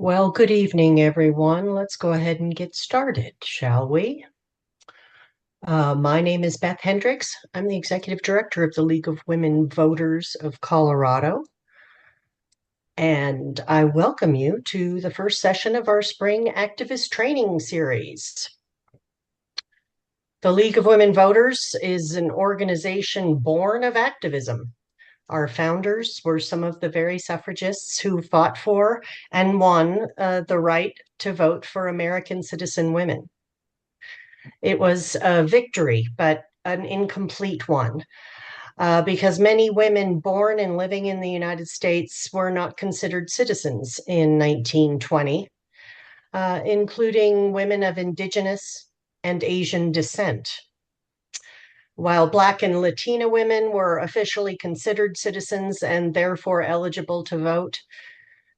Well, good evening, everyone. Let's go ahead and get started, shall we? My name is Beth Hendricks. I'm the Executive Director of the League of Women Voters of Colorado, and I welcome you to the first session of our Spring Activist Training Series. The League of Women Voters is an organization born of activism. Our founders were some of the very suffragists who fought for and won the right to vote for American citizen women. It was a victory, but an incomplete one, because many women born and living in the United States were not considered citizens in 1920, including women of Indigenous and Asian descent. While Black and Latina women were officially considered citizens and therefore eligible to vote,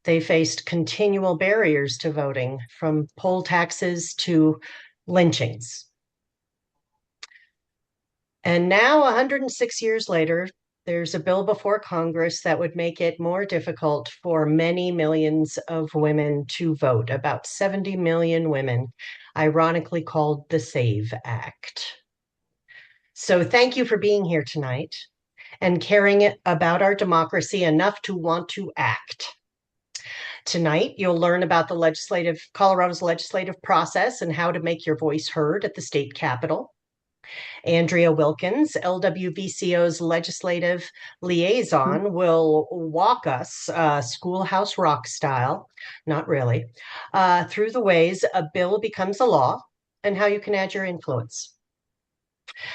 they faced continual barriers to voting, from poll taxes to lynchings. And now, 106 years later, there's a bill before Congress that would make it more difficult for many millions of women to vote, about 70 million women, ironically called the SAVE Act. So thank you for being here tonight and caring about our democracy enough to want to act. Tonight, you'll learn about Colorado's legislative process and how to make your voice heard at the state capitol. Andrea Wilkins, LWVCO's legislative liaison, will walk us schoolhouse rock style, not really, through the ways a bill becomes a law and how you can add your influence.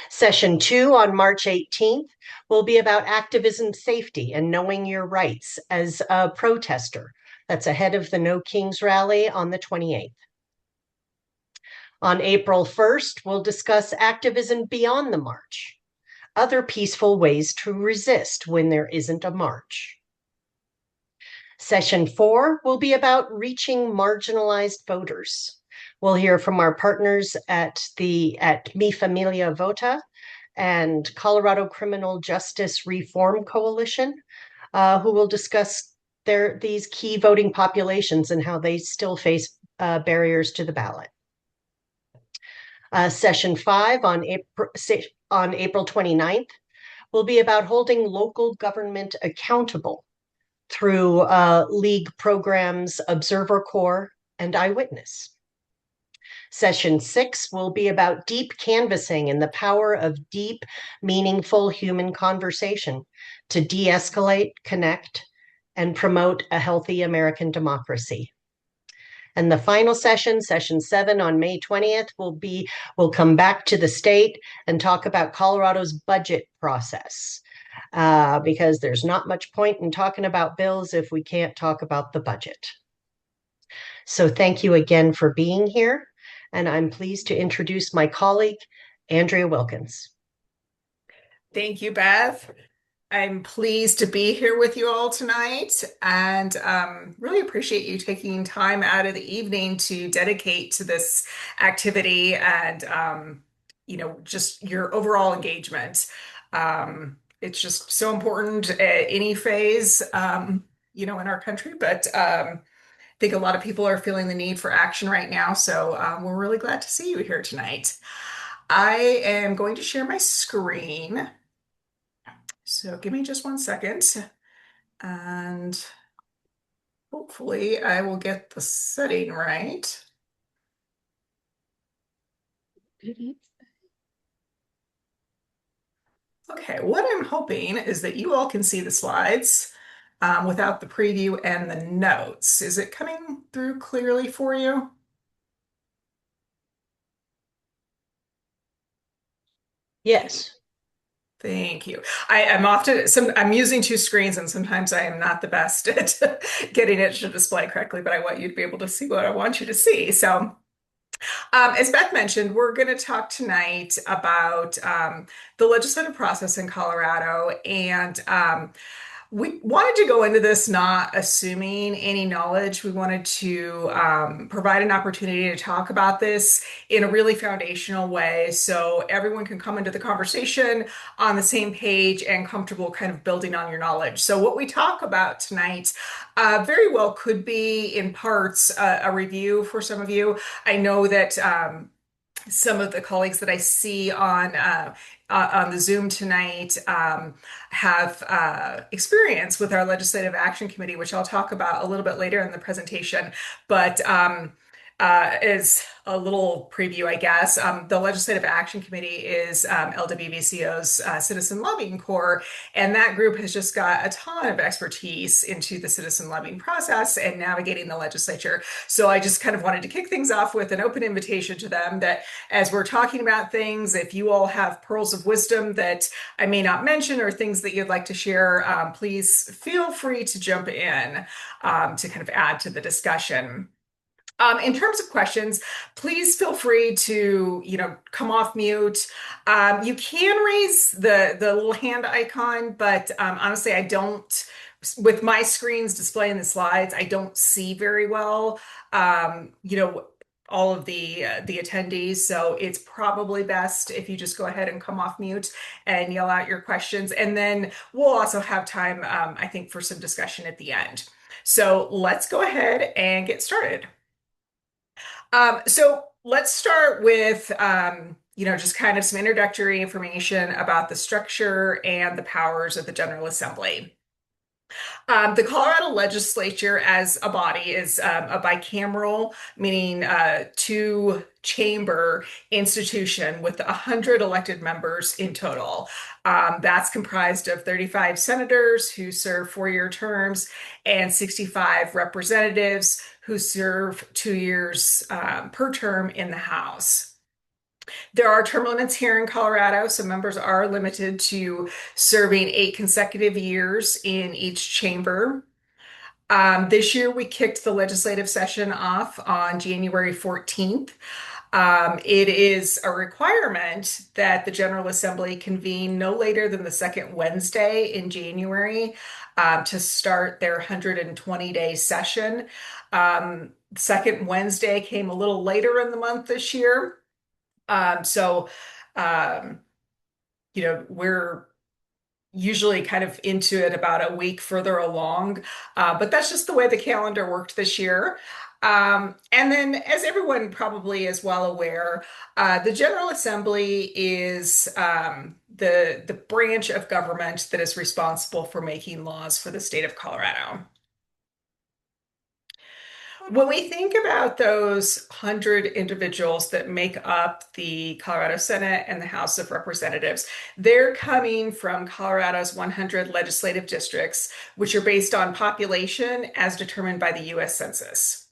Session 2 on March 18th will be about activism safety and knowing your rights as a protester. That's ahead of the No Kings rally on the 28th. On April 1st, we'll discuss activism beyond the march, other peaceful ways to resist when there isn't a march. Session 4 will be about reaching marginalized voters. We'll hear from our partners at Mi Familia Vota and Colorado Criminal Justice Reform Coalition, who will discuss these key voting populations and how they still face barriers to the ballot. Session 5 on April 29th will be about holding local government accountable through league programs Observer Corps and Eyewitness. Session 6 will be about deep canvassing and the power of deep, meaningful human conversation to de-escalate, connect, and promote a healthy American democracy. And the final session, session 7 on May 20th, we'll come back to the state and talk about Colorado's budget process, because there's not much point in talking about bills if we can't talk about the budget. So thank you again for being here. And I'm pleased to introduce my colleague, Andrea Wilkins. Thank you, Beth. I'm pleased to be here with you all tonight and really appreciate you taking time out of the evening to dedicate to this activity and, just your overall engagement. It's just so important at any phase, in our country, but I think a lot of people are feeling the need for action right now. So we're really glad to see you here tonight. I am going to share my screen. So give me just one second and hopefully I will get the setting right. Okay, what I'm hoping is that you all can see the slides without the preview and the notes. Is it coming through clearly for you? Yes. Thank you. I'm using two screens and sometimes I am not the best at getting it to display correctly, but I want you to be able to see what I want you to see. So as Beth mentioned, we're going to talk tonight about the legislative process in Colorado and We wanted to go into this not assuming any knowledge. We wanted to provide an opportunity to talk about this in a really foundational way so everyone can come into the conversation on the same page and comfortable kind of building on your knowledge. So, what we talk about tonight very well could be in parts a review for some of you. I know that. Some of the colleagues that I see on the Zoom tonight have experience with our Legislative Action Committee, which I'll talk about a little bit later in the presentation. But is a little preview, I guess. The Legislative Action Committee is LWVCO's Citizen Lobbying Corps, and that group has just got a ton of expertise into the citizen lobbying process and navigating the legislature. So I just kind of wanted to kick things off with an open invitation to them that as we're talking about things, if you all have pearls of wisdom that I may not mention or things that you'd like to share, please feel free to jump in to kind of add to the discussion. In terms of questions, please feel free to, come off mute. You can raise the little hand icon, but honestly, I don't, with my screens displaying the slides, I don't see very well, all of the attendees. So it's probably best if you just go ahead and come off mute and yell out your questions. And then we'll also have time, I think, for some discussion at the end. So let's go ahead and get started. So let's start with, just kind of some introductory information about the structure and the powers of the General Assembly. The Colorado legislature as a body is a bicameral, meaning two-chamber institution with 100 elected members in total. That's comprised of 35 senators who serve 4-year terms and 65 representatives who serve 2 years per term in the House. There are term limits here in Colorado, so members are limited to serving 8 consecutive years in each chamber. This year, we kicked the legislative session off on January 14th. It is a requirement that the General Assembly convene no later than the second Wednesday in January to start their 120-day session. Second Wednesday came a little later in the month this year. So, um, we're usually kind of into it about a week further along, but that's just the way the calendar worked this year. And then, as everyone probably is well aware, the General Assembly is the branch of government that is responsible for making laws for the state of Colorado. When we think about those 100 individuals that make up the Colorado Senate and the House of Representatives, they're coming from Colorado's 100 legislative districts, which are based on population as determined by the US Census.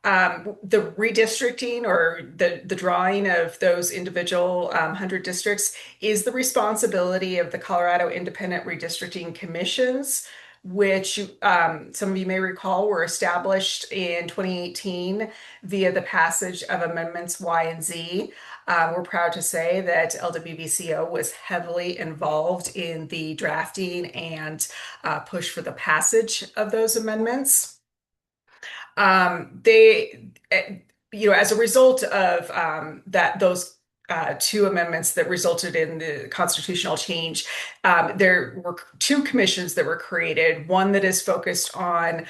The redistricting or the drawing of those individual 100 districts is the responsibility of the Colorado Independent Redistricting Commissions, which some of you may recall were established in 2018 via the passage of Amendments Y and Z. We're proud to say that LWVCO was heavily involved in the drafting and push for the passage of those amendments. As a result of those 2 amendments that resulted in the constitutional change, there were 2 commissions that were created. One that is focused on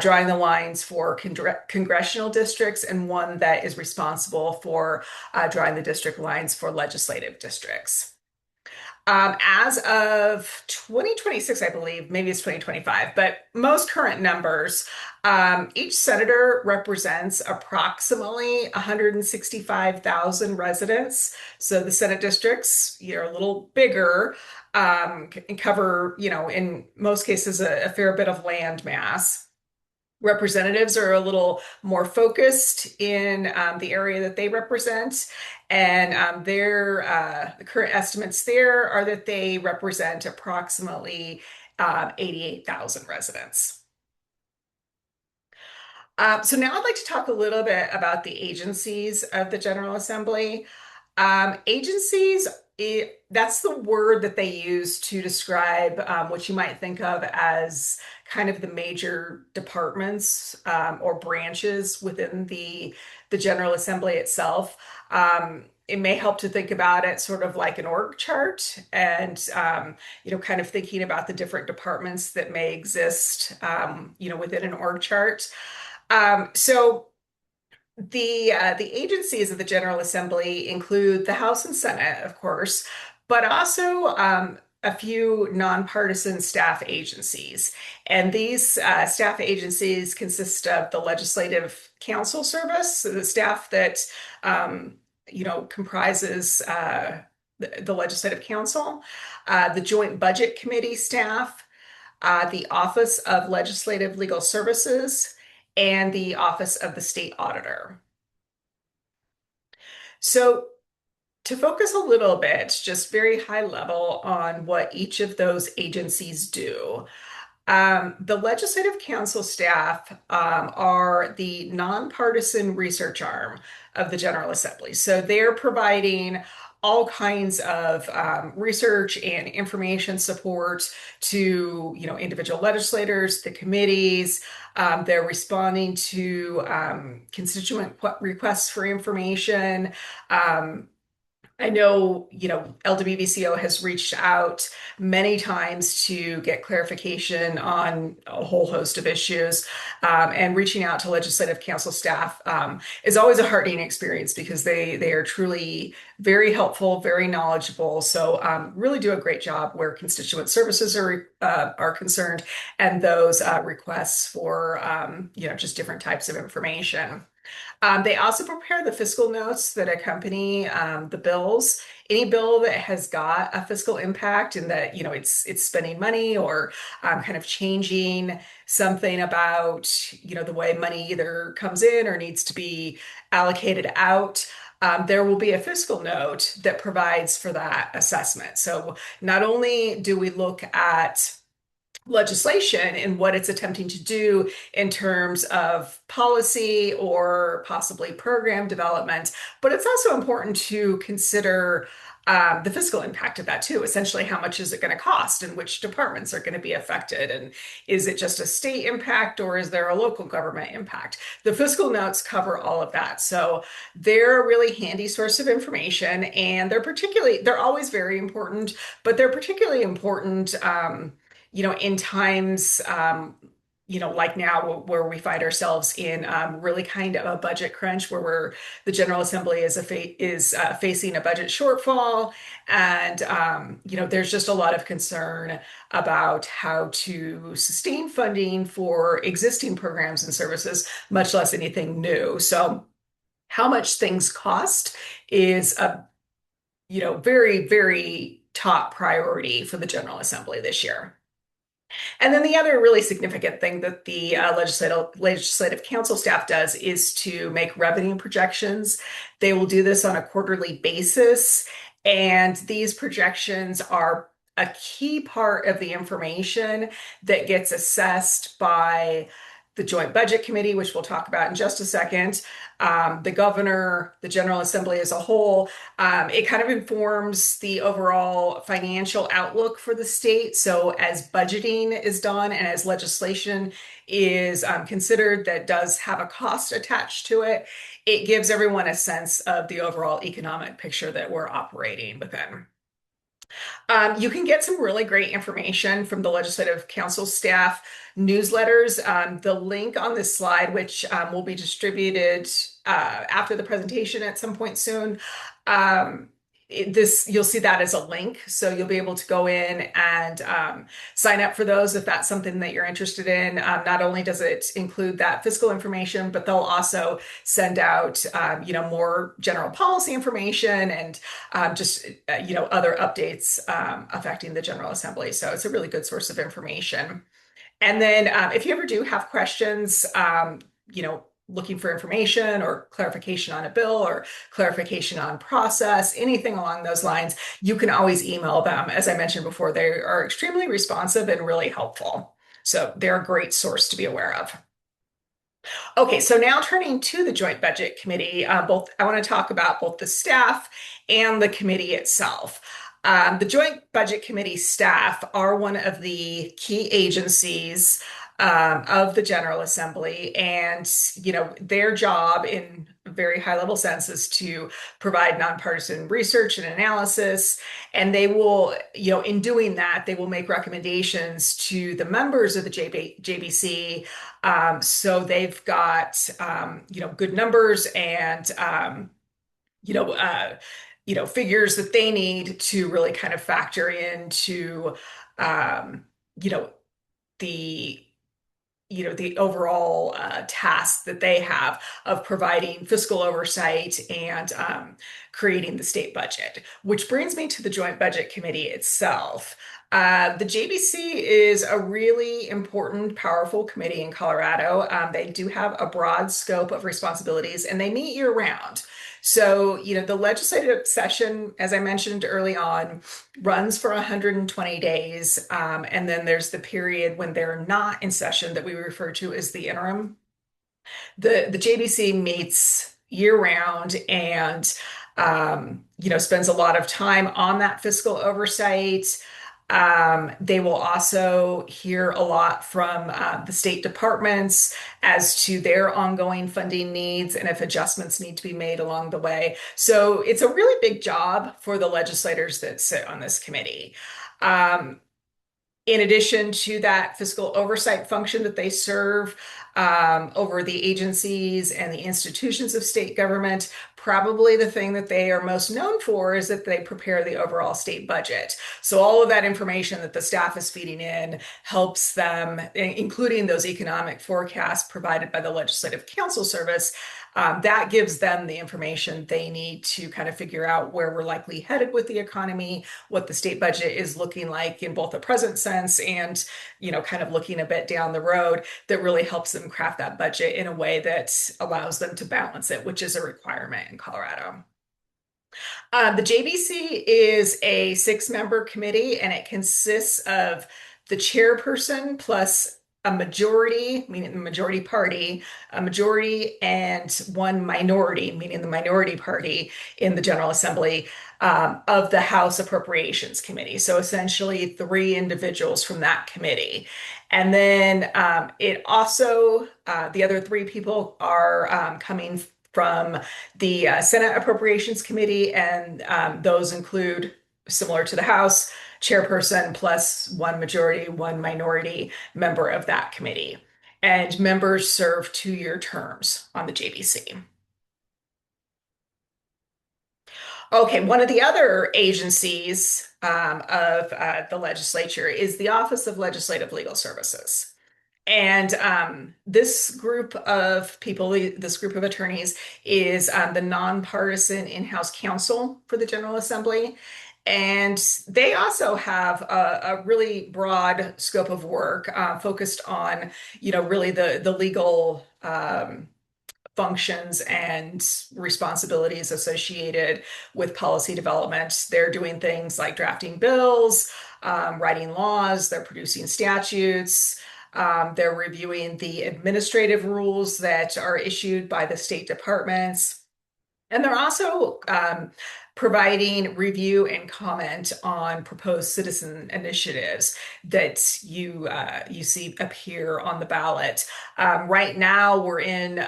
drawing the lines for congressional districts, and one that is responsible for drawing the district lines for legislative districts. As of 2026, I believe, maybe it's 2025, but most current numbers, each senator represents approximately 165,000 residents. So the Senate districts, a little bigger, and cover, in most cases, a fair bit of land mass. Representatives are a little more focused in the area that they represent, and the current estimates there are that they represent approximately 88,000 residents. So now I'd like to talk a little bit about the agencies of the General Assembly. Agencies, that's the word that they use to describe what you might think of as kind of the major departments or branches within the General Assembly itself. It may help to think about it sort of like an org chart and, kind of thinking about the different departments that may exist, within an org chart. So the agencies of the General Assembly include the House and Senate, of course, but also a few nonpartisan staff agencies. And these staff agencies consist of the Legislative Council Service, so the staff that comprises the Legislative Council, the Joint Budget Committee staff, the Office of Legislative Legal Services, and the Office of the State Auditor. So, to focus a little bit, just very high level on what each of those agencies do. The Legislative Council staff are the nonpartisan research arm of the General Assembly. So they're providing all kinds of research and information support to, individual legislators, the committees. They're responding to constituent requests for information. I know, LWVCO has reached out many times to get clarification on a whole host of issues. And reaching out to Legislative Council staff is always a heartening experience because they are truly very helpful, very knowledgeable. So really do a great job where constituent services are concerned and those requests for, just different types of information. They also prepare the fiscal notes that accompany the bills. Any bill that has got a fiscal impact and that it's spending money or kind of changing something about the way money either comes in or needs to be allocated out. There will be a fiscal note that provides for that assessment. So not only do we look at legislation and what it's attempting to do in terms of policy or possibly program development. But it's also important to consider the fiscal impact of that too. Essentially, how much is it going to cost and which departments are going to be affected? And is it just a state impact or is there a local government impact? The fiscal notes cover all of that. So they're a really handy source of information and they're always very important, but they're particularly important in times, like now where we find ourselves in really kind of a budget crunch the General Assembly is facing a budget shortfall. And, there's just a lot of concern about how to sustain funding for existing programs and services, much less anything new. So how much things cost is a, very, very top priority for the General Assembly this year. And then the other really significant thing that the Legislative Council staff does is to make revenue projections. They will do this on a quarterly basis, and these projections are a key part of the information that gets assessed by the Joint Budget Committee, which we'll talk about in just a second, the governor, the General Assembly as a whole. It kind of informs the overall financial outlook for the state. So as budgeting is done and as legislation is considered that does have a cost attached to it, it gives everyone a sense of the overall economic picture that we're operating within. You can get some really great information from the Legislative Council staff newsletters. The link on this slide, which will be distributed after the presentation at some point soon, you'll see that as a link, so you'll be able to go in and sign up for those if that's something that you're interested in. Not only does it include that fiscal information, but they'll also send out more general policy information and just other updates affecting the General Assembly. So it's a really good source of information. And then if you ever do have questions, looking for information or clarification on a bill or clarification on process, anything along those lines, you can always email them. As I mentioned before, they are extremely responsive and really helpful. So they're a great source to be aware of. Okay, so now turning to the Joint Budget Committee, both I want to talk about both the staff and the committee itself. The Joint Budget Committee staff are one of the key agencies of the General Assembly, and their job, in a very high level sense, is to provide nonpartisan research and analysis. And they will, in doing that, they will make recommendations to the members of the JBC, so they've got good numbers and you know uh, figures that they need to really kind of factor into um, you know the the overall task that they have of providing fiscal oversight and creating the state budget. Which brings me to the Joint Budget Committee itself. The JBC is a really important, powerful committee in Colorado. They do have a broad scope of responsibilities and they meet year round. So, the legislative session, as I mentioned early on, runs for 120 days. And then there's the period when they're not in session that we refer to as the interim. The JBC meets year round and spends a lot of time on that fiscal oversight. They will also hear a lot from the state departments as to their ongoing funding needs and if adjustments need to be made along the way. So it's a really big job for the legislators that sit on this committee. Um, in addition to that fiscal oversight function that they serve over the agencies and the institutions of state government, probably the thing that they are most known for is that they prepare the overall state budget. So all of that information that the staff is feeding in helps them, including those economic forecasts provided by the Legislative Counsel Service. That gives them the information they need to kind of figure out where we're likely headed with the economy, what the state budget is looking like in both a present sense and, kind of looking a bit down the road. That really helps them craft that budget in a way that allows them to balance it, which is a requirement in Colorado. The JBC is a six-member committee, and it consists of the chairperson plus a majority, meaning the majority party, a majority, and one minority, meaning the minority party in the General Assembly, of the House Appropriations Committee. So essentially, three individuals from that committee. And then it also, the other three people are coming from the Senate Appropriations Committee, and those include, similar to the House, chairperson plus one majority, one minority member of that committee. And members serve 2-year terms on the JBC. Okay, one of the other agencies of the legislature is the Office of Legislative Legal Services. And this group of people, this group of attorneys, is the nonpartisan in-house counsel for the General Assembly. And they also have a really broad scope of work focused on, really the legal functions and responsibilities associated with policy development. They're doing things like drafting bills, writing laws, they're producing statutes. They're reviewing the administrative rules that are issued by the state departments. And they're also providing review and comment on proposed citizen initiatives that you see appear on the ballot. Right now, we're in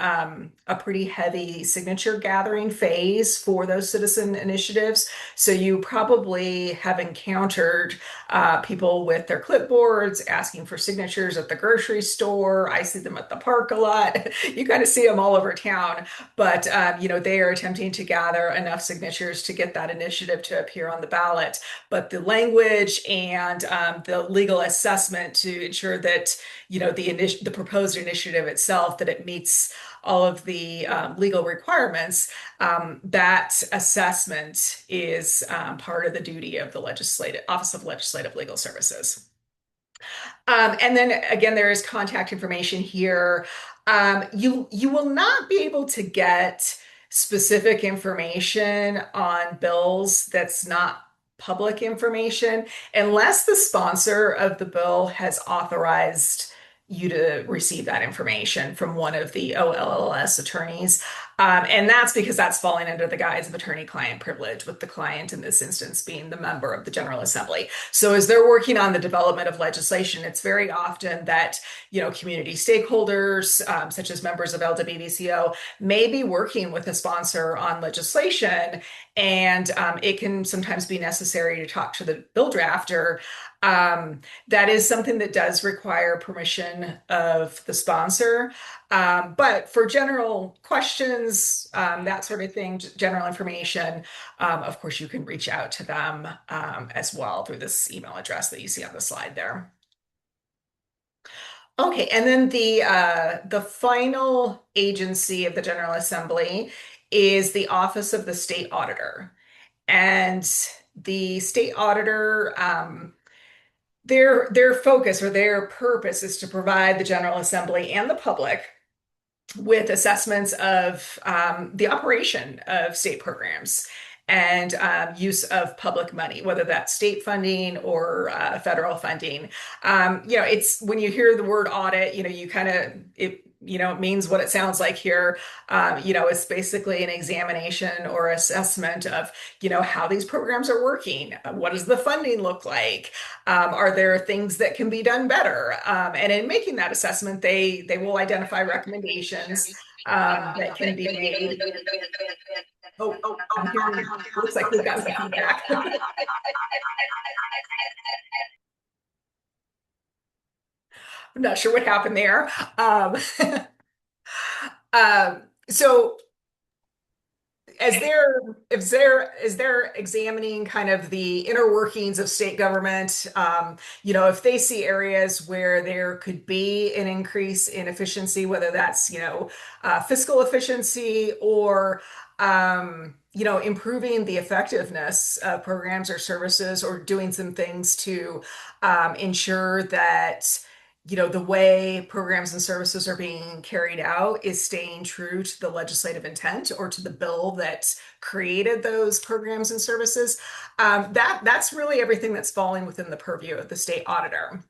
a pretty heavy signature gathering phase for those citizen initiatives. So you probably have encountered people with their clipboards asking for signatures at the grocery store. I see them at the park a lot. You kind of see them all over town. But they are attempting to gather enough signatures to get that initiative to appear on the ballot. But the language and the legal assessment to ensure that the proposed initiative itself, that it meets all of the legal requirements, that assessment is part of the duty of the Legislative Office of Legislative Legal Services. And then again, there is contact information here. You will not be able to get specific information on bills that's not public information unless the sponsor of the bill has authorized you to receive that information from one of the OLLS attorneys. And that's because that's falling under the guise of attorney-client privilege, with the client in this instance being the member of the General Assembly. So as they're working on the development of legislation, it's very often that, community stakeholders, such as members of LWVCO, may be working with a sponsor on legislation, and it can sometimes be necessary to talk to the bill drafter. That is something that does require permission of the sponsor. But for general questions, that sort of thing, general information, of course, you can reach out to them as well through this email address that you see on the slide there. Okay, and then the final agency of the General Assembly is the Office of the State Auditor. And the state auditor, their focus or their purpose is to provide the General Assembly and the public with assessments of the operation of state programs and use of public money, whether that's state funding or federal funding. It's when you hear the word audit, you kind of it means what it sounds like here. It's basically an examination or assessment of, how these programs are working. What does the funding look like? Are there things that can be done better? And in making that assessment, they will identify recommendations that can be made. Oh, I'm hearing, looks like we've got some feedback. I'm not sure what happened there. Um, so as they're examining kind of the inner workings of state government, if they see areas where there could be an increase in efficiency, whether that's fiscal efficiency or improving the effectiveness of programs or services, or doing some things to ensure that the way programs and services are being carried out is staying true to the legislative intent or to the bill that created those programs and services. That's really everything that's falling within the purview of the state auditor.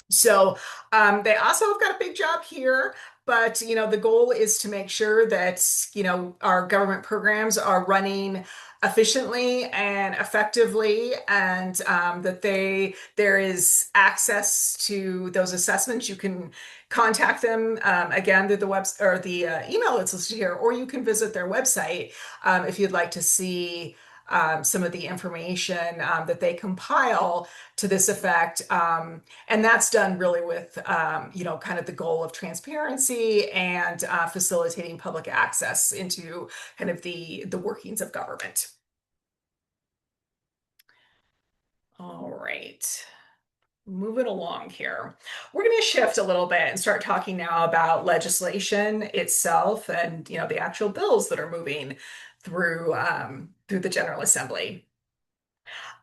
So they also have got a big job here, but the goal is to make sure that our government programs are running efficiently and effectively, and that there is access to those assessments. You can contact them again through the web or the email that's listed here, or you can visit their website if you'd like to see some of the information that they compile to this effect. And that's done really with, kind of the goal of transparency and facilitating public access into kind of the workings of government. All right. Moving along here. We're going to shift a little bit and start talking now about legislation itself and, the actual bills that are moving through the General Assembly.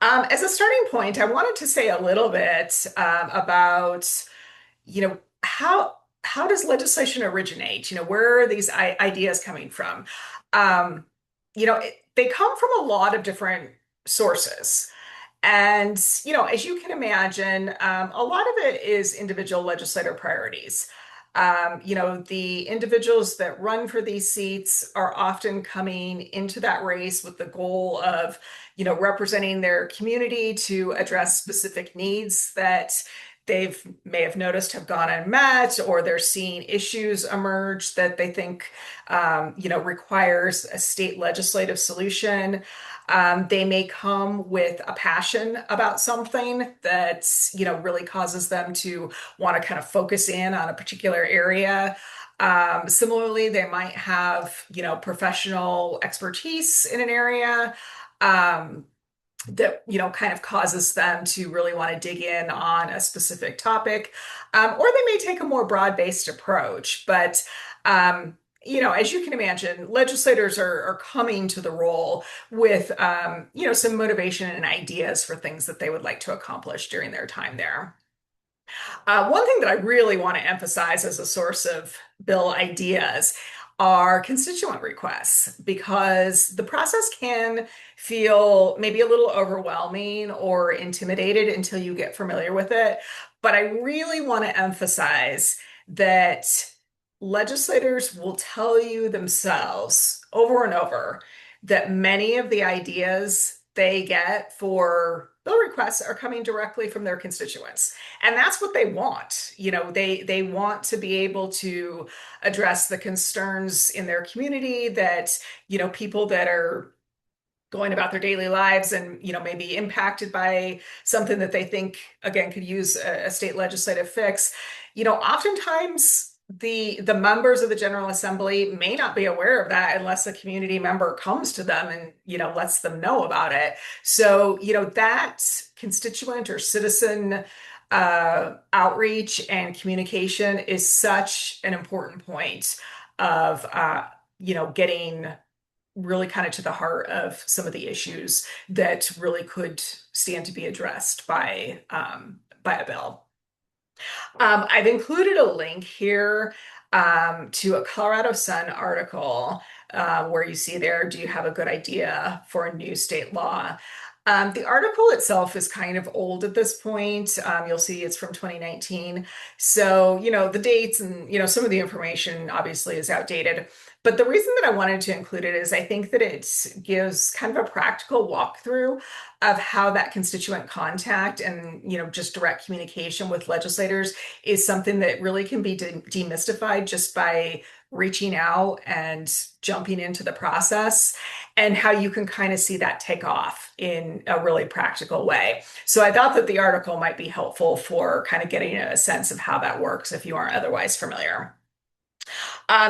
As a starting point, I wanted to say a little bit about, how does legislation originate? Where are these ideas coming from? They come from a lot of different sources. And, as you can imagine, a lot of it is individual legislator priorities. The individuals that run for these seats are often coming into that race with the goal of, representing their community to address specific needs that may have noticed have gone unmet, or they're seeing issues emerge that they think, requires a state legislative solution. They may come with a passion about something that, really causes them to want to kind of focus in on a particular area. Similarly, they might have, professional expertise in an area. That kind of causes them to really want to dig in on a specific topic, or they may take a more broad-based approach. But as you can imagine, legislators are coming to the role with some motivation and ideas for things that they would like to accomplish during their time there. One thing that I really want to emphasize as a source of bill ideas are constituent requests because the process can feel maybe a little overwhelming or intimidated until you get familiar with it. But I really want to emphasize that legislators will tell you themselves over and over that many of the ideas they get for bill requests are coming directly from their constituents. And that's what they want. They want to be able to address the concerns in their community that, people that are going about their daily lives and maybe impacted by something that they think again could use a state legislative fix. Oftentimes the members of the General Assembly may not be aware of that unless a community member comes to them and lets them know about it. So that constituent or citizen outreach and communication is such an important point of getting really kind of to the heart of some of the issues that really could stand to be addressed by a bill. I've included a link here to a Colorado Sun article where you see there, do you have a good idea for a new state law? The article itself is kind of old at this point. You'll see it's from 2019. So, the dates and, some of the information obviously is outdated. But the reason that I wanted to include it is I think that it gives kind of a practical walkthrough of how that constituent contact and, just direct communication with legislators is something that really can be demystified just by reaching out and jumping into the process, and how you can kind of see that take off in a really practical way. So I thought that the article might be helpful for kind of getting a sense of how that works if you aren't otherwise familiar.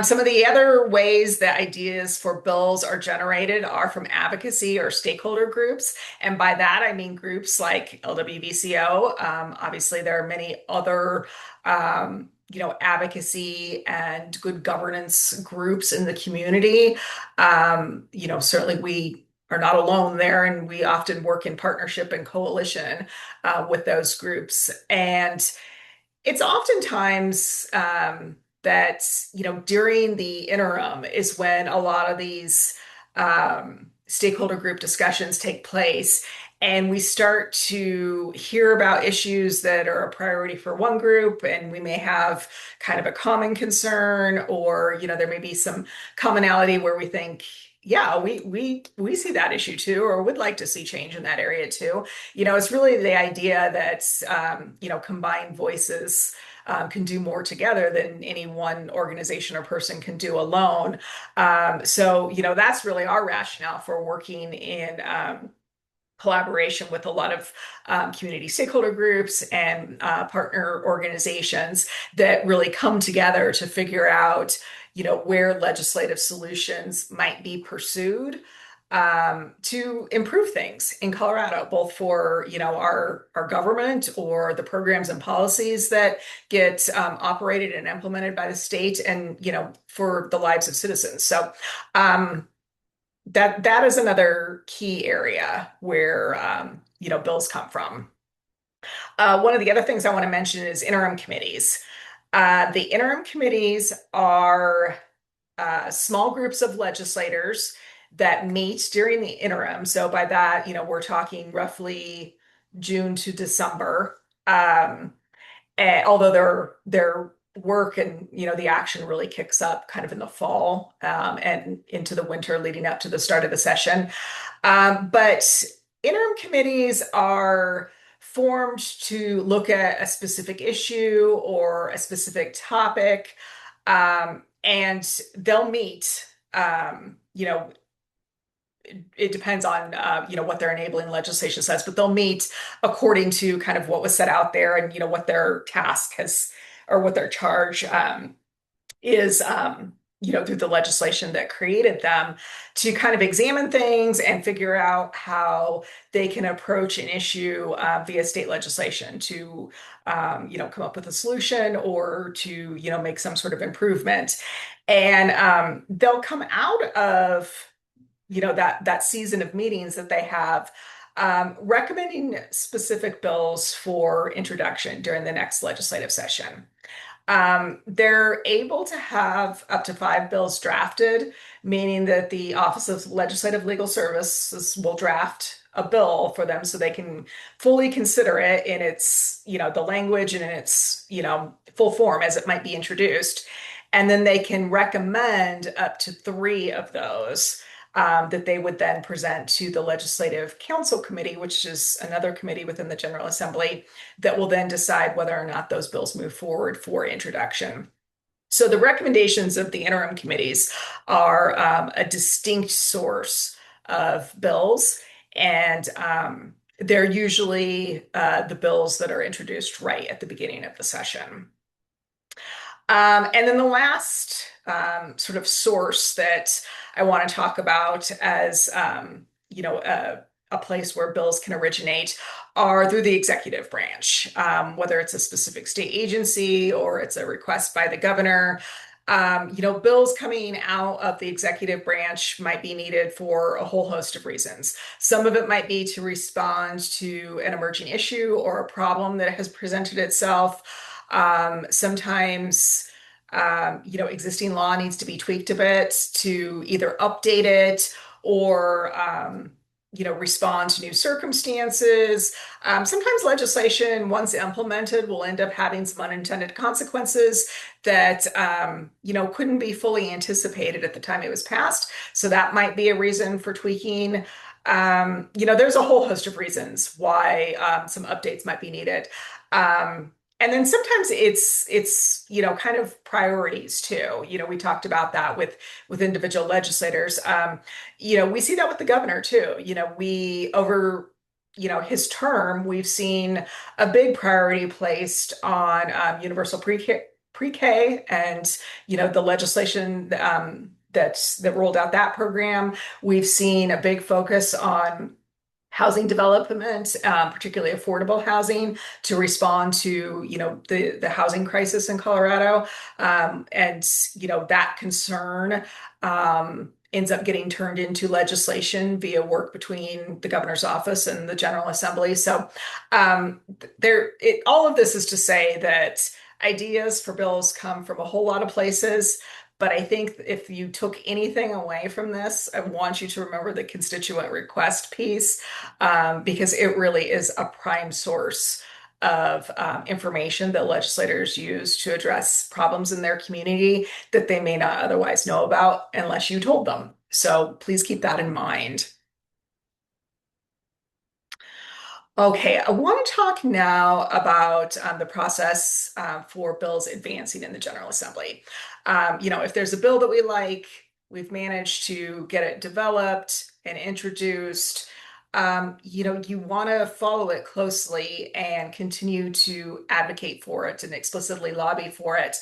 Some of the other ways that ideas for bills are generated are from advocacy or stakeholder groups. And by that, I mean groups like LWVCO. Obviously, there are many other advocacy and good governance groups in the community. Certainly we are not alone there, and we often work in partnership and coalition with those groups. And it's oftentimes that, during the interim is when a lot of these stakeholder group discussions take place. And we start to hear about issues that are a priority for one group, and we may have kind of a common concern, or, there may be some commonality where we think, yeah, we see that issue too, or would like to see change in that area too. It's really the idea that, combined voices can do more together than any one organization or person can do alone. So, that's really our rationale for working in collaboration with a lot of community stakeholder groups and partner organizations that really come together to figure out, where legislative solutions might be pursued to improve things in Colorado, both for our government or the programs and policies that get operated and implemented by the state, and for the lives of citizens. So that is another key area where bills come from. One of the other things I want to mention is interim committees. The interim committees are small groups of legislators that meet during the interim. So by that, we're talking roughly June to December. Although their work and the action really kicks up kind of in the fall and into the winter leading up to the start of the session. But interim committees are formed to look at a specific issue or a specific topic, and they'll meet. It depends on what their enabling legislation says, but they'll meet according to kind of what was set out there, and what their task has, or what their charge is, through the legislation that created them, to kind of examine things and figure out how they can approach an issue via state legislation to come up with a solution, or to make some sort of improvement. And they'll come out of that season of meetings that they have, recommending specific bills for introduction during the next legislative session. They're able to have up to 5 bills drafted, meaning that the Office of Legislative Legal Services will draft a bill for them so they can fully consider it in its, the language and in its, full form as it might be introduced. And then they can recommend up to 3 of those that they would then present to the Legislative Council Committee, which is another committee within the General Assembly that will then decide whether or not those bills move forward for introduction. So the recommendations of the interim committees are a distinct source of bills, and they're usually the bills that are introduced right at the beginning of the session. And then the last sort of source that I want to talk about as a place where bills can originate are through the executive branch, whether it's a specific state agency or it's a request by the governor. Bills coming out of the executive branch might be needed for a whole host of reasons. Some of it might be to respond to an emerging issue or a problem that has presented itself. Sometimes, existing law needs to be tweaked a bit to either update it or, respond to new circumstances. Sometimes legislation, once implemented, will end up having some unintended consequences that, couldn't be fully anticipated at the time it was passed. So that might be a reason for tweaking. There's a whole host of reasons why some updates might be needed. And then sometimes it's kind of priorities too. We talked about that with individual legislators. We see that with the governor too. We over his term, we've seen a big priority placed on universal pre-K and the legislation that rolled out that program. We've seen a big focus on housing development, particularly affordable housing, to respond to the housing crisis in Colorado, and that concern ends up getting turned into legislation via work between the governor's office and the General Assembly. So all of this is to say that ideas for bills come from a whole lot of places. But I think if you took anything away from this, I want you to remember the constituent request piece, because it really is a prime source of information that legislators use to address problems in their community that they may not otherwise know about unless you told them. So please keep that in mind. Okay, I want to talk now about the process for bills advancing in the General Assembly. If there's a bill that we like, we've managed to get it developed and introduced. You want to follow it closely and continue to advocate for it and explicitly lobby for it,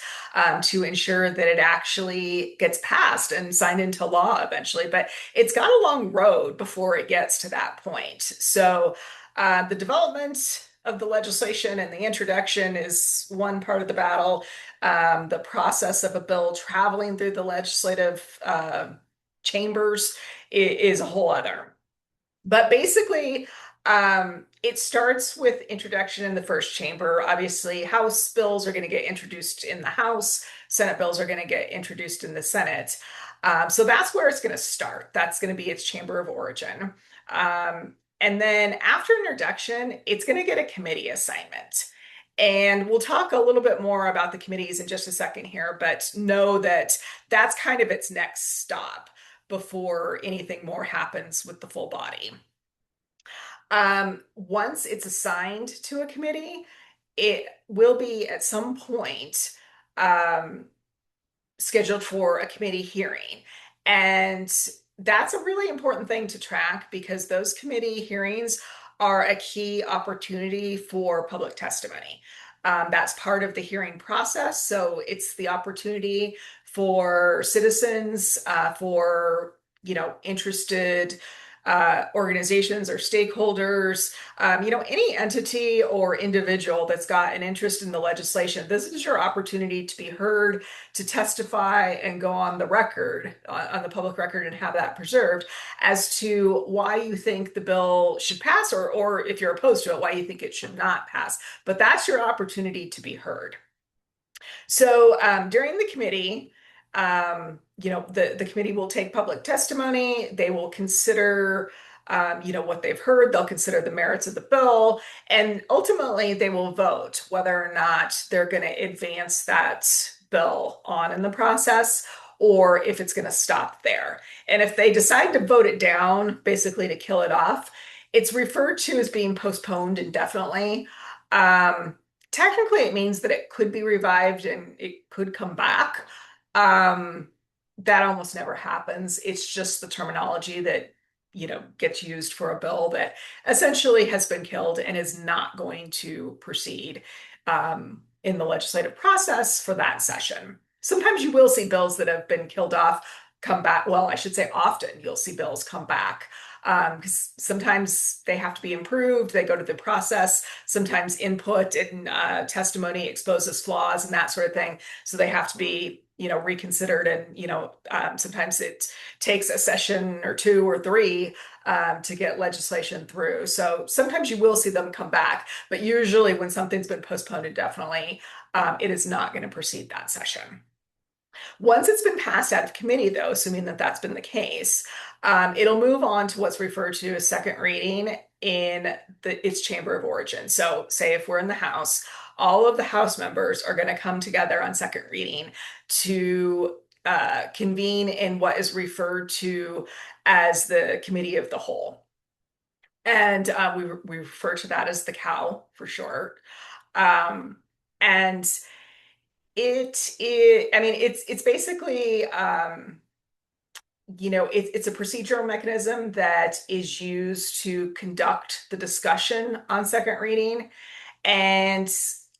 to ensure that it actually gets passed and signed into law eventually. But it's got a long road before it gets to that point. So the development of the legislation and the introduction is one part of the battle. The process of a bill traveling through the legislative chambers is a whole other. But basically, it starts with introduction in the first chamber. Obviously, House bills are going to get introduced in the House. Senate bills are going to get introduced in the Senate. So that's where it's going to start. That's going to be its chamber of origin. And then after introduction, it's going to get a committee assignment. And we'll talk a little bit more about the committees in just a second here, but know that that's kind of its next stop before anything more happens with the full body. Once it's assigned to a committee, it will be at some point scheduled for a committee hearing. And that's a really important thing to track because those committee hearings are a key opportunity for public testimony. That's part of the hearing process. So it's the opportunity for citizens, for interested organizations or stakeholders, any entity or individual that's got an interest in the legislation. This is your opportunity to be heard, to testify and go on the record, on the public record, and have that preserved as to why you think the bill should pass, or if you're opposed to it, why you think it should not pass. But that's your opportunity to be heard. So during the committee, the committee will take public testimony. They will consider, what they've heard. They'll consider the merits of the bill, and ultimately they will vote whether or not they're going to advance that bill on in the process, or if it's going to stop there. And if they decide to vote it down, basically to kill it off, it's referred to as being postponed indefinitely. Um, Technically, it means that it could be revived and it could come back. Um, that almost never happens. It's just the terminology that, gets used for a bill that essentially has been killed and is not going to proceed in the legislative process for that session. Sometimes you will see bills that have been killed off come back. Well, I should say often you'll see bills come back because sometimes they have to be improved. They go to the process. Sometimes input and testimony exposes flaws and that sort of thing. So they have to be, reconsidered. And, sometimes it takes a session or two or three to get legislation through. So sometimes you will see them come back. But usually when something's been postponed indefinitely, it is not going to proceed that session. Once it's been passed out of committee, though, assuming that that's been the case, it'll move on to what's referred to as second reading in its chamber of origin. So, say if we're in the House, all of the House members are going to come together on second reading to convene in what is referred to as the Committee of the Whole. And we refer to that as the cow for short. And I mean, it's basically, it's a procedural mechanism that is used to conduct the discussion on second reading. And,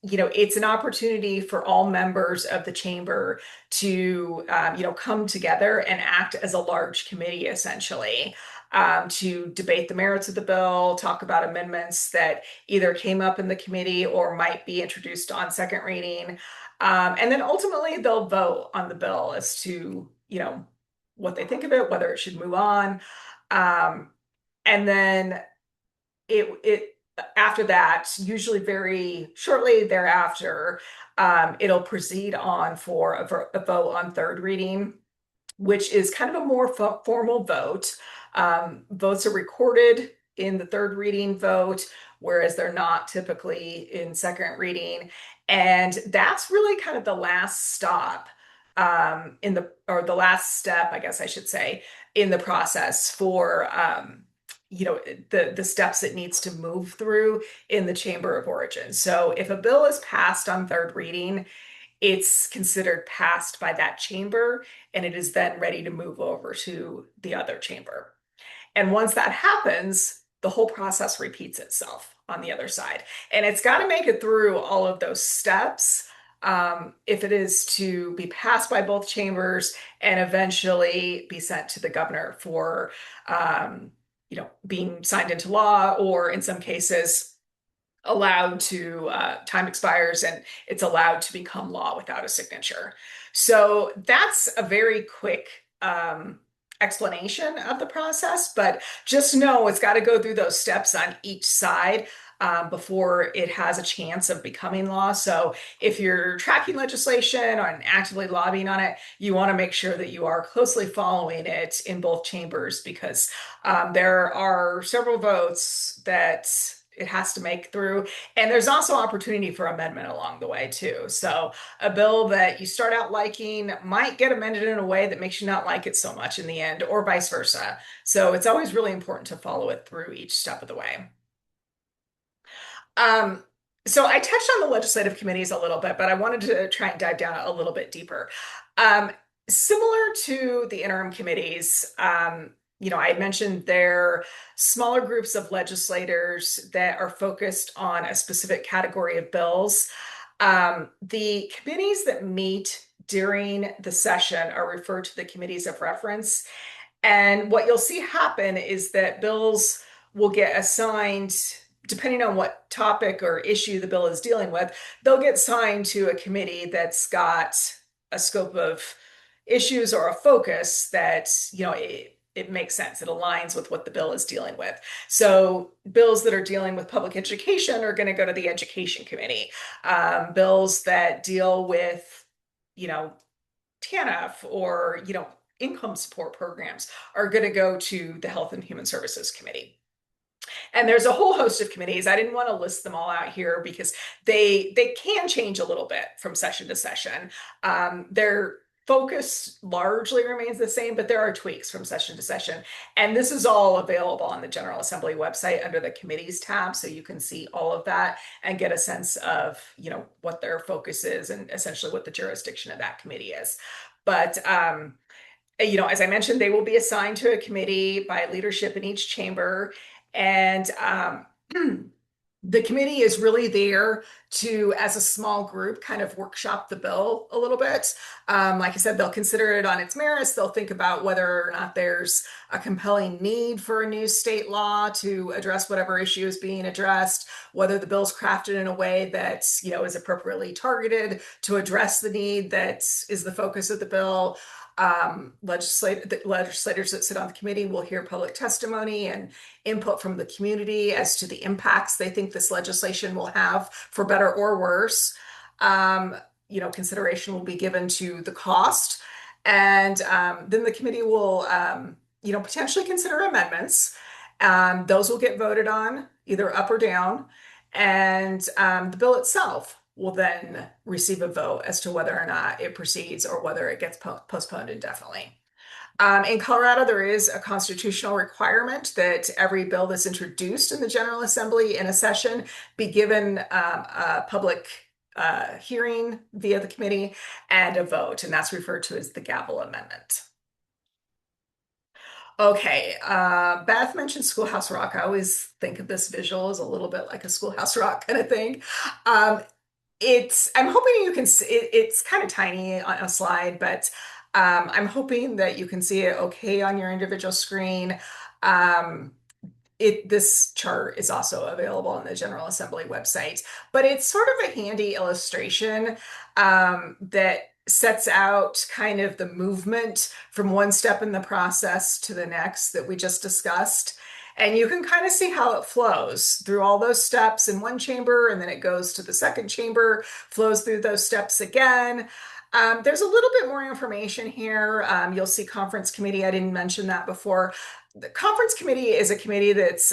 it's an opportunity for all members of the chamber to, come together and act as a large committee, essentially, to debate the merits of the bill, talk about amendments that either came up in the committee or might be introduced on second reading. And then ultimately they'll vote on the bill as to, what they think of it, whether it should move on. And then it after that, usually very shortly thereafter, it'll proceed on for a vote on third reading, which is kind of a more formal vote. Votes are recorded in the third reading vote, whereas they're not typically in second reading. And that's really kind of the last stop or the last step, I guess I should say, in the process for the steps it needs to move through in the chamber of origin. So if a bill is passed on third reading, it's considered passed by that chamber, and it is then ready to move over to the other chamber. And once that happens, the whole process repeats itself on the other side. And it's got to make it through all of those steps if it is to be passed by both chambers and eventually be sent to the governor for, being signed into law, or in some cases, allowed to time expires and it's allowed to become law without a signature. So that's a very quick explanation of the process, but just know it's got to go through those steps on each side before it has a chance of becoming law. So if you're tracking legislation and actively lobbying on it, you want to make sure that you are closely following it in both chambers, because there are several votes that it has to make through. And there's also opportunity for amendment along the way too. So a bill that you start out liking might get amended in a way that makes you not like it so much in the end, or vice versa. So it's always really important to follow it through each step of the way. Um, so I touched on the legislative committees a little bit, but I wanted to try and dive down a little bit deeper. Um, Similar to the interim committees, I had mentioned they're smaller groups of legislators that are focused on a specific category of bills. The committees that meet during the session are referred to the committees of reference. And what you'll see happen is that bills will get assigned, depending on what topic or issue the bill is dealing with, they'll get assigned to a committee that's got a scope of issues or a focus that, it makes sense. It aligns with what the bill is dealing with. So bills that are dealing with public education are going to go to the Education Committee. Bills that deal with, you know, TANF or, income support programs are going to go to the Health and Human Services Committee. And there's a whole host of committees. I didn't want to list them all out here because they can change a little bit from session to session. Their focus largely remains the same, but there are tweaks from session to session. And this is all available on the General Assembly website under the committees tab, so you can see all of that and get a sense of, what their focus is and essentially what the jurisdiction of that committee is. But as I mentioned, they will be assigned to a committee by leadership in each chamber. And the committee is really there to, as a small group, kind of workshop the bill a little bit. Like I said, they'll consider it on its merits. They'll think about whether or not there's a compelling need for a new state law to address whatever issue is being addressed, whether the bill's crafted in a way that, is appropriately targeted to address the need that is the focus of the bill. The legislators that sit on the committee will hear public testimony and input from the community as to the impacts they think this legislation will have, for better or worse. Consideration will be given to the cost, and then the committee will, potentially consider amendments. Those will get voted on either up or down, and the bill itself will then receive a vote as to whether or not it proceeds or whether it gets postponed indefinitely. In Colorado, there is a constitutional requirement that every bill that's introduced in the General Assembly in a session be given a public hearing via the committee and a vote, and that's referred to as the gavel amendment. Okay, Beth mentioned Schoolhouse Rock. I always think of this visual as a little bit like a Schoolhouse Rock kind of thing. I'm hoping you can see it's kind of tiny on a slide, but I'm hoping that you can see it okay on your individual screen. This chart is also available on the General Assembly website, but it's sort of a handy illustration that sets out kind of the movement from one step in the process to the next that we just discussed. And you can kind of see how it flows through all those steps in one chamber, and then it goes to the second chamber, flows through those steps again. There's a little bit more information here. You'll see conference committee. I didn't mention that before. The conference committee is a committee that's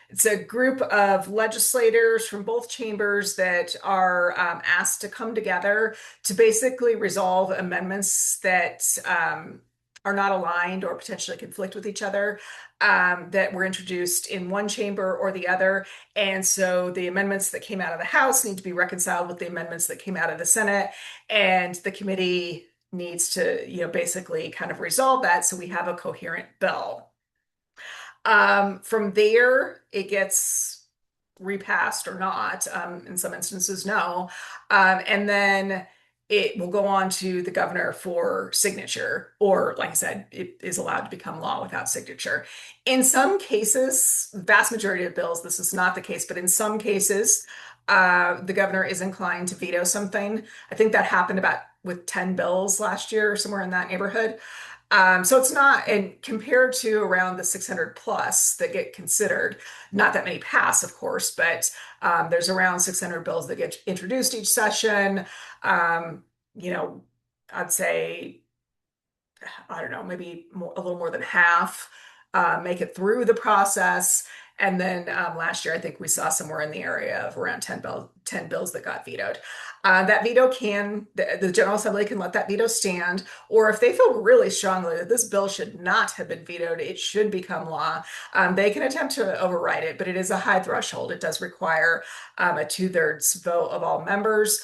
it's a group of legislators from both chambers that are asked to come together to basically resolve amendments that are not aligned or potentially conflict with each other, that were introduced in one chamber or the other. And so the amendments that came out of the House need to be reconciled with the amendments that came out of the Senate. And the committee needs to, basically kind of resolve that so we have a coherent bill. From there, it gets repassed or not. In some instances, no. And then it will go on to the governor for signature, or like I said, it is allowed to become law without signature. In some cases, the vast majority of bills, this is not the case, but in some cases, the governor is inclined to veto something. I think that happened about with 10 bills last year or somewhere in that neighborhood. So it's not, and compared to around the 600 plus that get considered, not that many pass, of course, but there's around 600 bills that get introduced each session. I'd say, I don't know, maybe a little more than half make it through the process. And then last year, I think we saw somewhere in the area of around 10 bills that got vetoed. That veto the General Assembly can let that veto stand, or if they feel really strongly that this bill should not have been vetoed, it should become law, they can attempt to override it, but it is a high threshold. It does require a 2/3 vote of all members.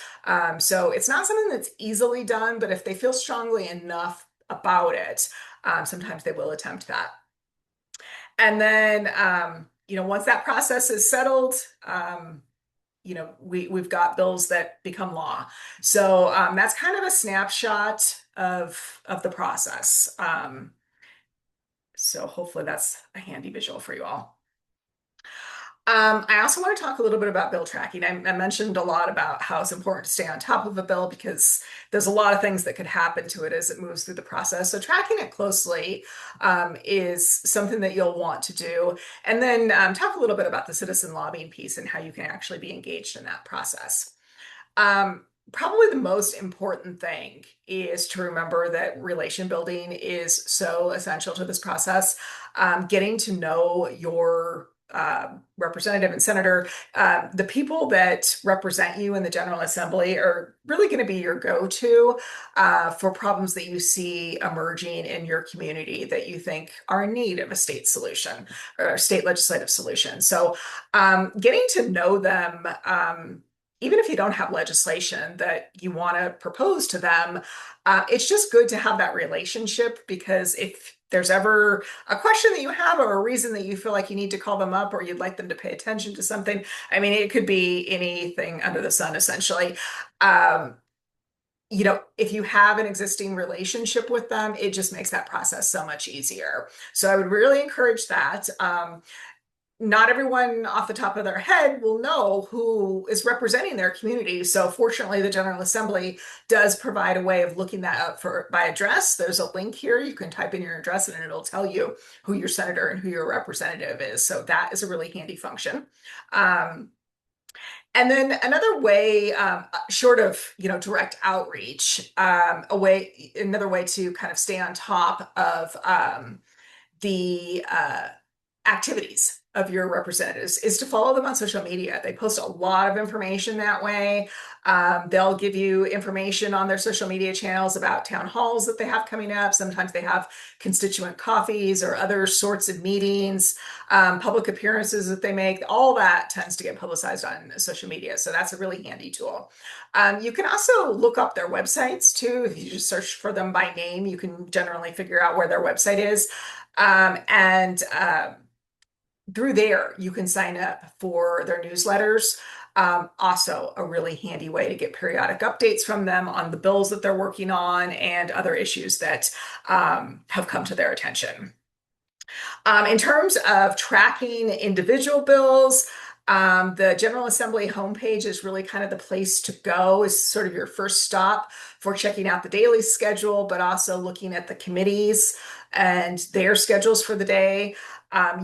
So it's not something that's easily done, but if they feel strongly enough about it, sometimes they will attempt that. And then, once that process is settled, we've got bills that become law. So that's kind of a snapshot of the process. So hopefully that's a handy visual for you all. I also want to talk a little bit about bill tracking. I mentioned a lot about how it's important to stay on top of a bill because there's a lot of things that could happen to it as it moves through the process. So tracking it closely is something that you'll want to do. And then talk a little bit about the citizen lobbying piece and how you can actually be engaged in that process. Probably the most important thing is to remember that relation building is so essential to this process. Getting to know your representative and senator, the people that represent you in the General Assembly are really going to be your go-to for problems that you see emerging in your community that you think are in need of a state solution or a state legislative solution. So getting to know them, even if you don't have legislation that you want to propose to them, it's just good to have that relationship because if there's ever a question that you have or a reason that you feel like you need to call them up or you'd like them to pay attention to something, I mean, it could be anything under the sun, essentially. Um, if you have an existing relationship with them, it just makes that process so much easier. So I would really encourage that. Not everyone off the top of their head will know who is representing their community. So fortunately, the General Assembly does provide a way of looking that up for by address. There's a link here. You can type in your address and it'll tell you who your senator and who your representative is. So that is a really handy function. Um, and then another way, short of direct outreach, another way to kind of stay on top of the activities of your representatives is to follow them on social media. They post a lot of information that way. They'll give you information on their social media channels about town halls that they have coming up. Sometimes they have constituent coffees or other sorts of meetings, public appearances that they make. All that tends to get publicized on social media. So that's a really handy tool. You can also look up their websites too. If you just search for them by name, you can generally figure out where their website is. And through there, you can sign up for their newsletters. Also, a really handy way to get periodic updates from them on the bills that they're working on and other issues that have come to their attention. In terms of tracking individual bills, the General Assembly homepage is really kind of the place to go, is sort of your first stop for checking out the daily schedule, but also looking at the committees and their schedules for the day.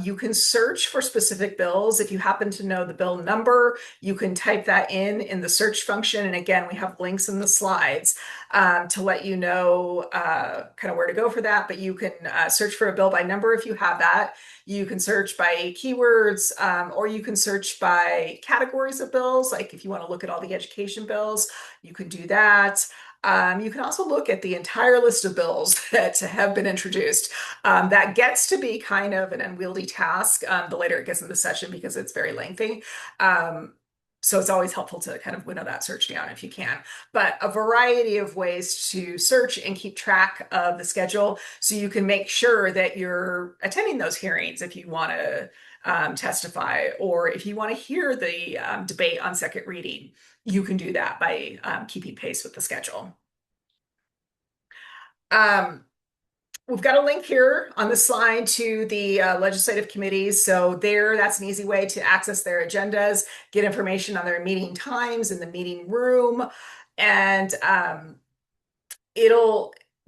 You can search for specific bills. If you happen to know the bill number, you can type that in the search function. And again, we have links in the slides to let you know kind of where to go for that. But you can search for a bill by number if you have that. You can search by keywords, or you can search by categories of bills. Like if you want to look at all the education bills, you can do that. You can also look at the entire list of bills that have been introduced. That gets to be kind of an unwieldy task the later it gets in the session because it's very lengthy. So it's always helpful to kind of winnow that search down if you can. But a variety of ways to search and keep track of the schedule so you can make sure that you're attending those hearings if you want to testify or if you want to hear the debate on second reading. You can do that by keeping pace with the schedule. We've got a link here on the slide to the legislative committees. So that's an easy way to access their agendas, get information on their meeting times in the meeting room, and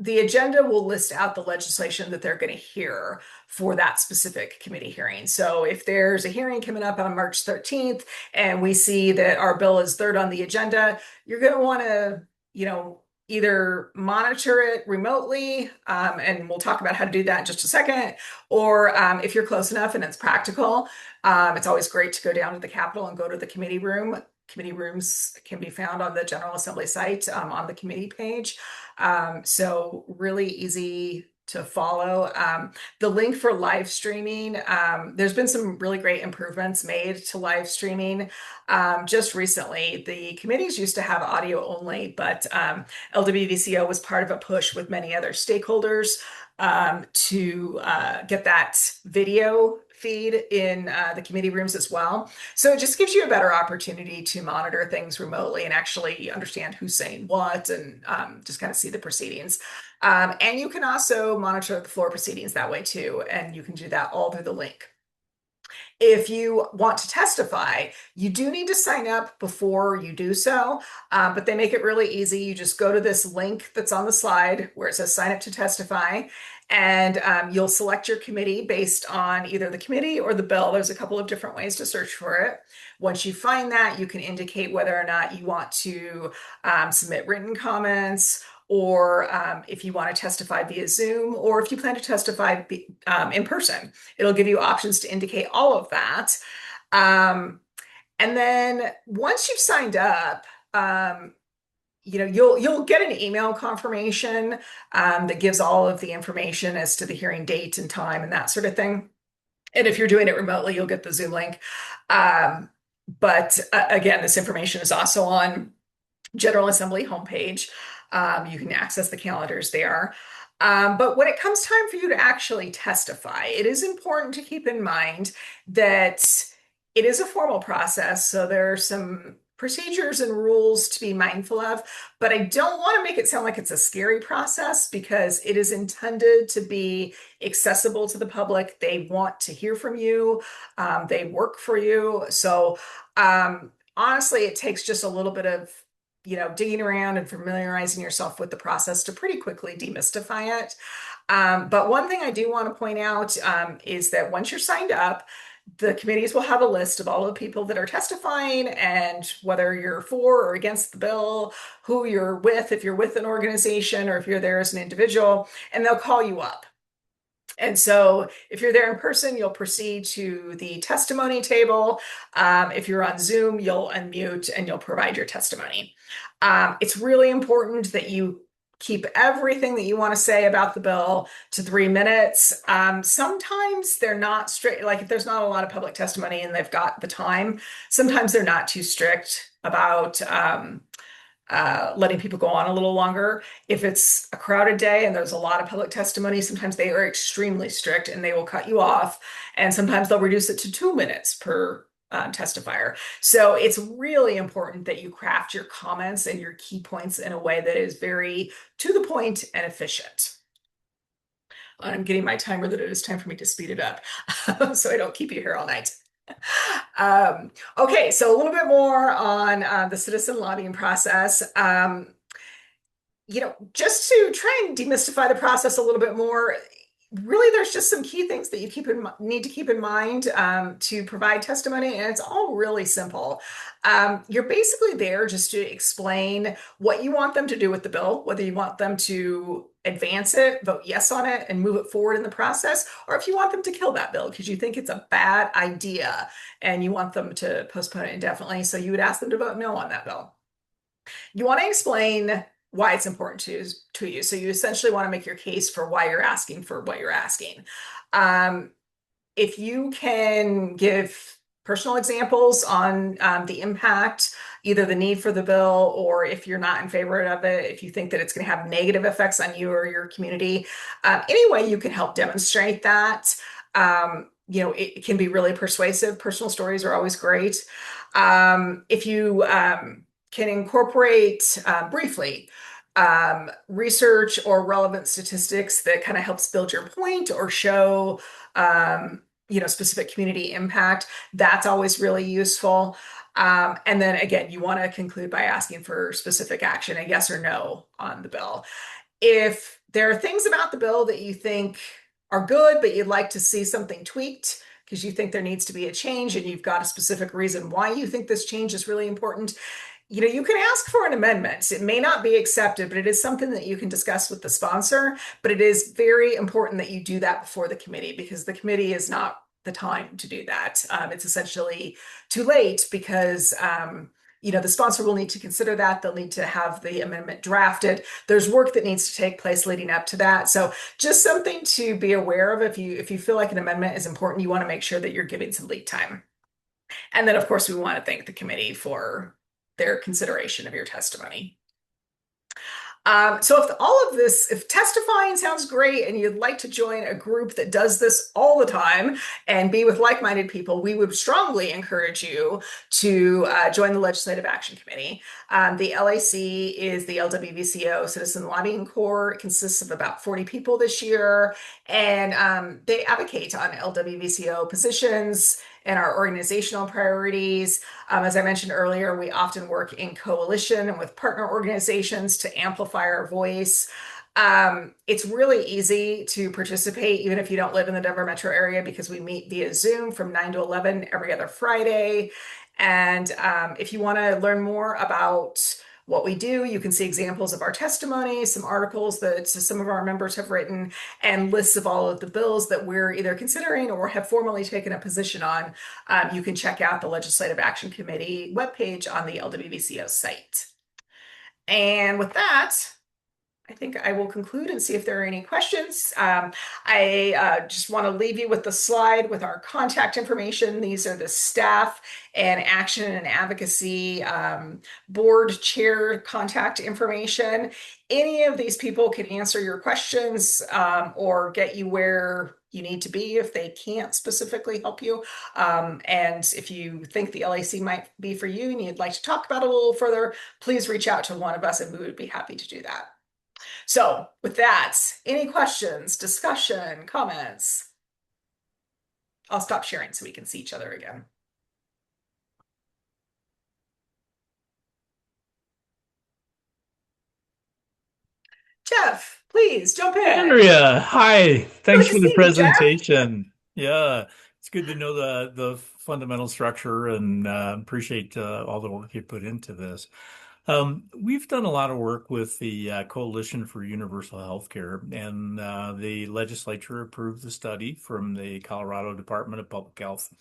the agenda will list out the legislation that they're going to hear for that specific committee hearing. So if there's a hearing coming up on March 13th and we see that our bill is third on the agenda, you're going to want to, either monitor it remotely, and we'll talk about how to do that in just a second, or if you're close enough and it's practical, it's always great to go down to the Capitol and go to the committee room. Committee rooms can be found on the General Assembly site on the committee page. So really easy to follow. The link for live streaming, there's been some really great improvements made to live streaming. Just recently, the committees used to have audio only, but LWVCO was part of a push with many other stakeholders to get that video feed in the committee rooms as well. So it just gives you a better opportunity to monitor things remotely and actually understand who's saying what and just kind of see the proceedings. And you can also monitor the floor proceedings that way too, and you can do that all through the link. If you want to testify, you do need to sign up before you do so, but they make it really easy. You just go to this link that's on the slide where it says sign up to testify, and you'll select your committee based on either the committee or the bill. There's a couple of different ways to search for it. Once you find that, you can indicate whether or not you want to submit written comments, or if you want to testify via Zoom, or if you plan to testify in person. It'll give you options to indicate all of that. And then once you've signed up, you'll get an email confirmation that gives all of the information as to the hearing date and time and that sort of thing. And if you're doing it remotely, you'll get the Zoom link. But again, this information is also on General Assembly homepage. You can access the calendars there. But when it comes time for you to actually testify, it is important to keep in mind that it is a formal process. So there are some procedures and rules to be mindful of, but I don't want to make it sound like it's a scary process, because it is intended to be accessible to the public. They want to hear from you. They work for you. So honestly, it takes just a little bit of digging around and familiarizing yourself with the process to pretty quickly demystify it. But one thing I do want to point out is that once you're signed up, the committees will have a list of all the people that are testifying and whether you're for or against the bill, who you're with, if you're with an organization or if you're there as an individual, and they'll call you up. And so if you're there in person, you'll proceed to the testimony table. If you're on Zoom, you'll unmute and you'll provide your testimony. It's really important that you keep everything that you want to say about the bill to 3 minutes. Sometimes they're not strict, like if there's not a lot of public testimony and they've got the time, sometimes they're not too strict about letting people go on a little longer. If it's a crowded day and there's a lot of public testimony, sometimes they are extremely strict and they will cut you off. And sometimes they'll reduce it to 2 minutes per testifier. So it's really important that you craft your comments and your key points in a way that is very to the point and efficient. I'm getting my timer that it is time for me to speed it up so I don't keep you here all night. Okay, so a little bit more on the citizen lobbying process. Just to try and demystify the process a little bit more, really, there's just some key things that you need to keep in mind to provide testimony, and it's all really simple. You're basically there just to explain what you want them to do with the bill, whether you want them to advance it, vote yes on it, and move it forward in the process, or if you want them to kill that bill because you think it's a bad idea and you want them to postpone it indefinitely. So you would ask them to vote no on that bill. You want to explain why it's important to you. So you essentially want to make your case for why you're asking for what you're asking. If you can give personal examples on the impact, either the need for the bill, or if you're not in favor of it, if you think that it's going to have negative effects on you or your community, any way you can help demonstrate that, it can be really persuasive. Personal stories are always great. If you can incorporate briefly research or relevant statistics that kind of helps build your point or show specific community impact, that's always really useful. And then again, you want to conclude by asking for specific action, a yes or no on the bill. If there are things about the bill that you think are good, but you'd like to see something tweaked because you think there needs to be a change and you've got a specific reason why you think this change is really important, you can ask for an amendment. It may not be accepted, but it is something that you can discuss with the sponsor. But it is very important that you do that before the committee, because the committee is not the time to do that. It's essentially too late because the sponsor will need to consider that. They'll need to have the amendment drafted. There's work that needs to take place leading up to that. So just something to be aware of. If you feel like an amendment is important, you want to make sure that you're giving some lead time. And then, of course, we want to thank the committee for their consideration of your testimony. So if testifying sounds great and you'd like to join a group that does this all the time and be with like-minded people, we would strongly encourage you to join the Legislative Action Committee. The LAC is the LWVCO Citizen Lobbying Corps. It consists of about 40 people this year, and they advocate on LWVCO positions and our organizational priorities. As I mentioned earlier, we often work in coalition and with partner organizations to amplify our voice. It's really easy to participate, even if you don't live in the Denver metro area, because we meet via Zoom from 9 to 11 every other Friday. And if you want to learn more about what we do, you can see examples of our testimony, some articles that some of our members have written, and lists of all of the bills that we're either considering or have formally taken a position on. You can check out the Legislative Action Committee webpage on the LWVCO site. And with that, I think I will conclude and see if there are any questions. I just want to leave you with the slide with our contact information. These are the staff and action and advocacy board chair contact information. Any of these people can answer your questions or get you where you need to be if they can't specifically help you. And if you think the LAC might be for you and you'd like to talk about it a little further, please reach out to one of us and we would be happy to do that. So with that, any questions, discussion, comments? I'll stop sharing so we can see each other again. Jeff, please jump in. Andrea, hi. Good Thanks to for the see you, Jeff. presentation. Yeah, it's good to know the fundamental structure and appreciate all the work you put into this. We've done a lot of work with the Coalition for Universal Healthcare, and the legislature approved the study from the Colorado Department of Public Health.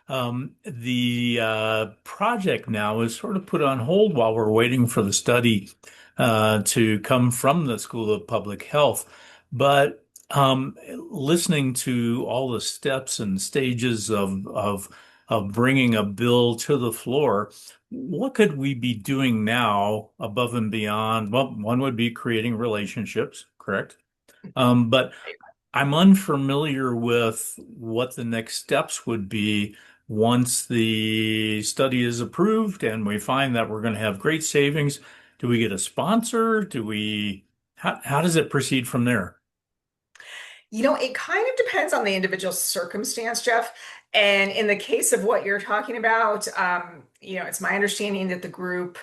The project now is sort of put on hold while we're waiting for the study to come from the School of Public Health. But listening to all the steps and stages of bringing a bill to the floor, what could we be doing now above and beyond? Well, one would be creating relationships, correct? But I'm unfamiliar with what the next steps would be once the study is approved and we find that we're going to have great savings. Do we get a sponsor? How does it proceed from there? It kind of depends on the individual circumstance, Jeff. And in the case of what you're talking about, it's my understanding that the group,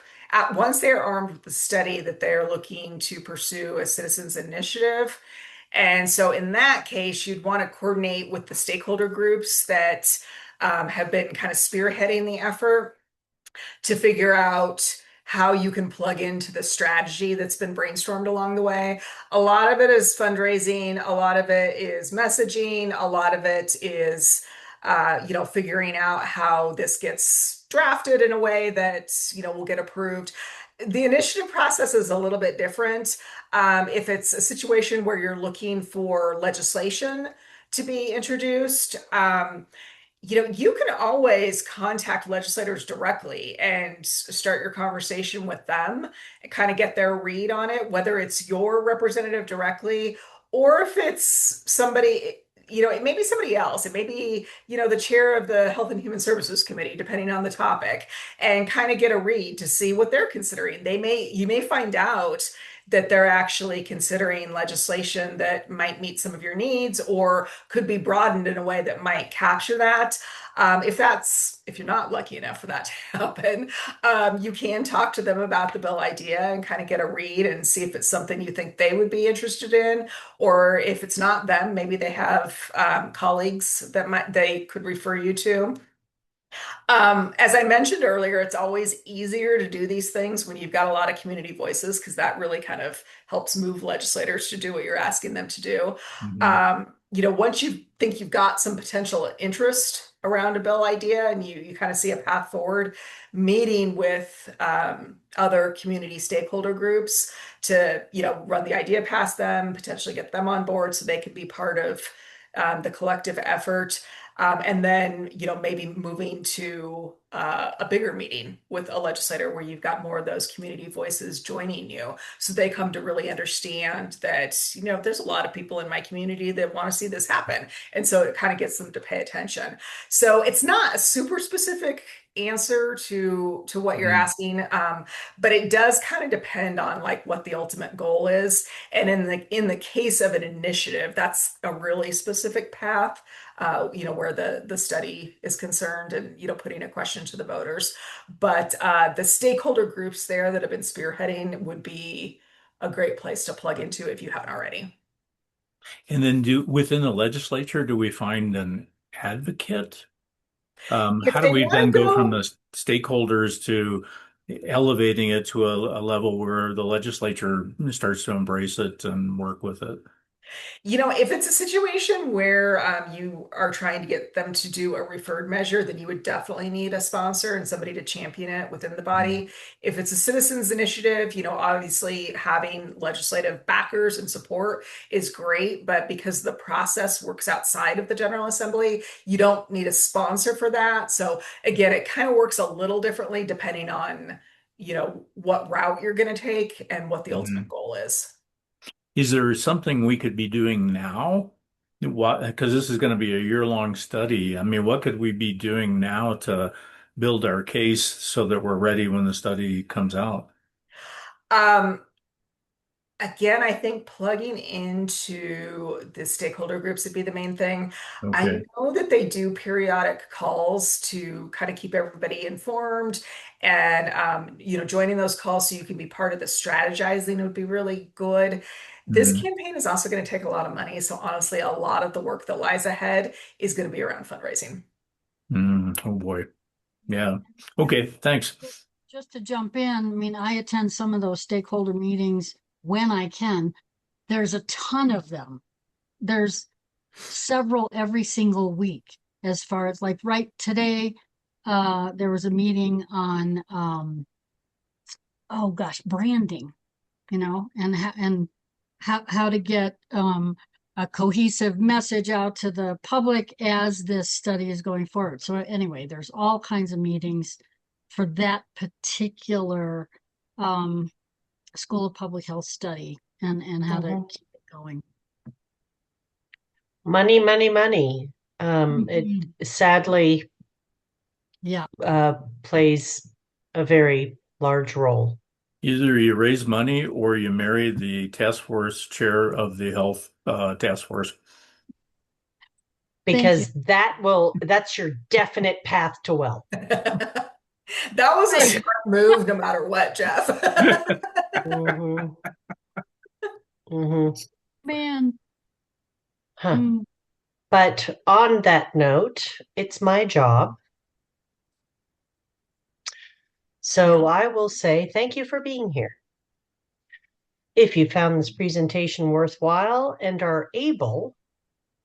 once they're armed with the study, that they're looking to pursue a citizens initiative. And so in that case, you'd want to coordinate with the stakeholder groups that have been kind of spearheading the effort to figure out how you can plug into the strategy that's been brainstormed along the way. A lot of it is fundraising, a lot of it is messaging, a lot of it is figuring out how this gets drafted in a way that will get approved. The initiative process is a little bit different. If it's a situation where you're looking for legislation to be introduced, you can always contact legislators directly and start your conversation with them and kind of get their read on it, whether it's your representative directly or if it's somebody, it may be somebody else. It may be, the chair of the Health and Human Services Committee, depending on the topic, and kind of get a read to see what they're considering. You may find out that they're actually considering legislation that might meet some of your needs or could be broadened in a way that might capture that. If you're not lucky enough for that to happen, you can talk to them about the bill idea and kind of get a read and see if it's something you think they would be interested in, or if it's not them, maybe they have colleagues that they could refer you to. As I mentioned earlier, it's always easier to do these things when you've got a lot of community voices, because that really kind of helps move legislators to do what you're asking them to do. Mhm. Once you think you've got some potential interest around a bill idea and you kind of see a path forward, meeting with other community stakeholder groups to, run the idea past them, potentially get them on board so they could be part of the collective effort. And then, maybe moving to a bigger meeting with a legislator where you've got more of those community voices joining you. So they come to really understand that, there's a lot of people in my community that want to see this happen. And so it kind of gets them to pay attention. So it's not a super specific answer to what you're Mhm. asking, but it does kind of depend on like what the ultimate goal is. And in the case of an initiative, that's a really specific path, where the study is concerned, and putting a question to the voters. But the stakeholder groups there that have been spearheading would be a great place to plug into if you haven't already. And then within the legislature, do we find an advocate? If How do they we then want to go from go the stakeholders to elevating it to a level where the legislature starts to embrace it and work with it? If it's a situation where you are trying to get them to do a referred measure, then you would definitely need a sponsor and somebody to champion it within the body. If it's a citizens initiative, obviously having legislative backers and support is great, but because the process works outside of the General Assembly, you don't need a sponsor for that. So again, it kind of works a little differently depending on, what route you're going to take and what the ultimate Mhm. goal is. Is there something we could be doing now? What, because this is going to be a year-long study. I mean, what could we be doing now to build our case so that we're ready when the study comes out? Um, Again, I think plugging into the stakeholder groups would be the main thing. I Okay. know that they do periodic calls to kind of keep everybody informed, and joining those calls so you can be part of the strategizing would be really good. This Mm, campaign is also going to take a lot of money, so honestly, a lot of the work that lies ahead is going to be around fundraising. oh boy. Yeah. And Okay. Thanks. just to jump in, I mean, I attend some of those stakeholder meetings when I can. There's a ton of them. There's several every single week, as far as like right today, there was a meeting on oh gosh, branding, and how to get a cohesive message out to the public as this study is going forward. So anyway, there's all kinds of meetings for that particular um, School of Public Health study and how to Mhm. keep it going. Money, money, money. It Mhm. sadly Yeah, plays a very large role Either you raise money or you marry the task force chair of the health task force. thank you. because that's your definite path to wealth. That was a Hey, smart move, no matter what, Jeff. Hmm. Hmm. man. Huh. Mm, But on that note, it's my job. So yeah. I will say thank you for being here. If you found this presentation worthwhile and are able,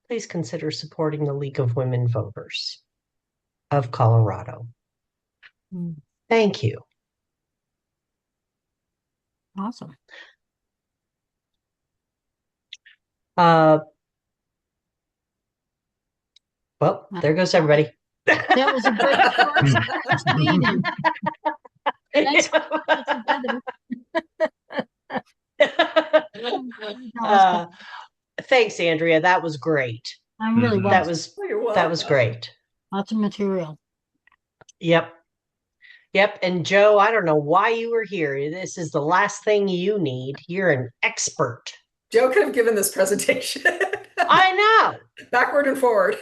please consider supporting the League of Women Voters of Colorado. Mm, Thank you. awesome. Uh, well, Uh, there goes That was everybody. that was a good first meeting. Thanks for putting it together. uh, Awesome. thanks, Andrea. That was great. I'm really Mhm. That was. was Oh, you're that was welcome. great. Lots of material. Yep. Yep. And Joe, I don't know why you were here. This is the last thing you need. You're an expert. Joe could have given this presentation I know. backward and forward.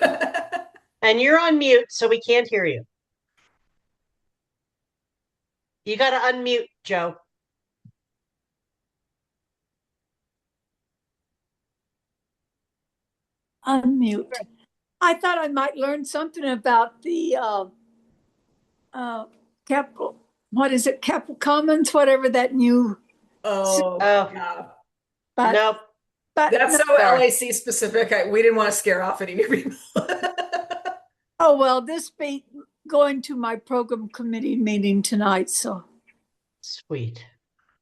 And you're on mute, so we can't hear you. You got to unmute, Joe. Unmute. I thought I might learn something about the uh, capital. What is it? Capital Commons, whatever that new. Oh, Oh, yeah. But nope. That's no. so Sorry. LAC specific. We didn't want to scare off any people. Oh well, this be going to my program committee meeting tonight. So Sweet.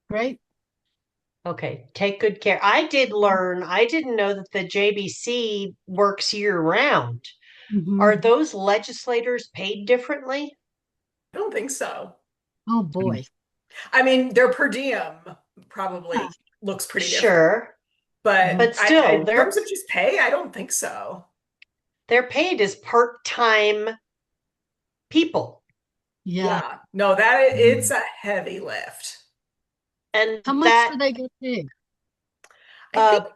Great. Okay. Take good care. I didn't know that the JBC works year round. Mhm. Are those legislators paid differently? I don't think so. Oh boy. I mean, their per diem probably Yeah. looks pretty different, Sure, but but still, in terms of just pay, I don't think so. they're paid as part-time people. Yeah. Yeah, no, it's a heavy lift. And How much that do they get paid? I think uh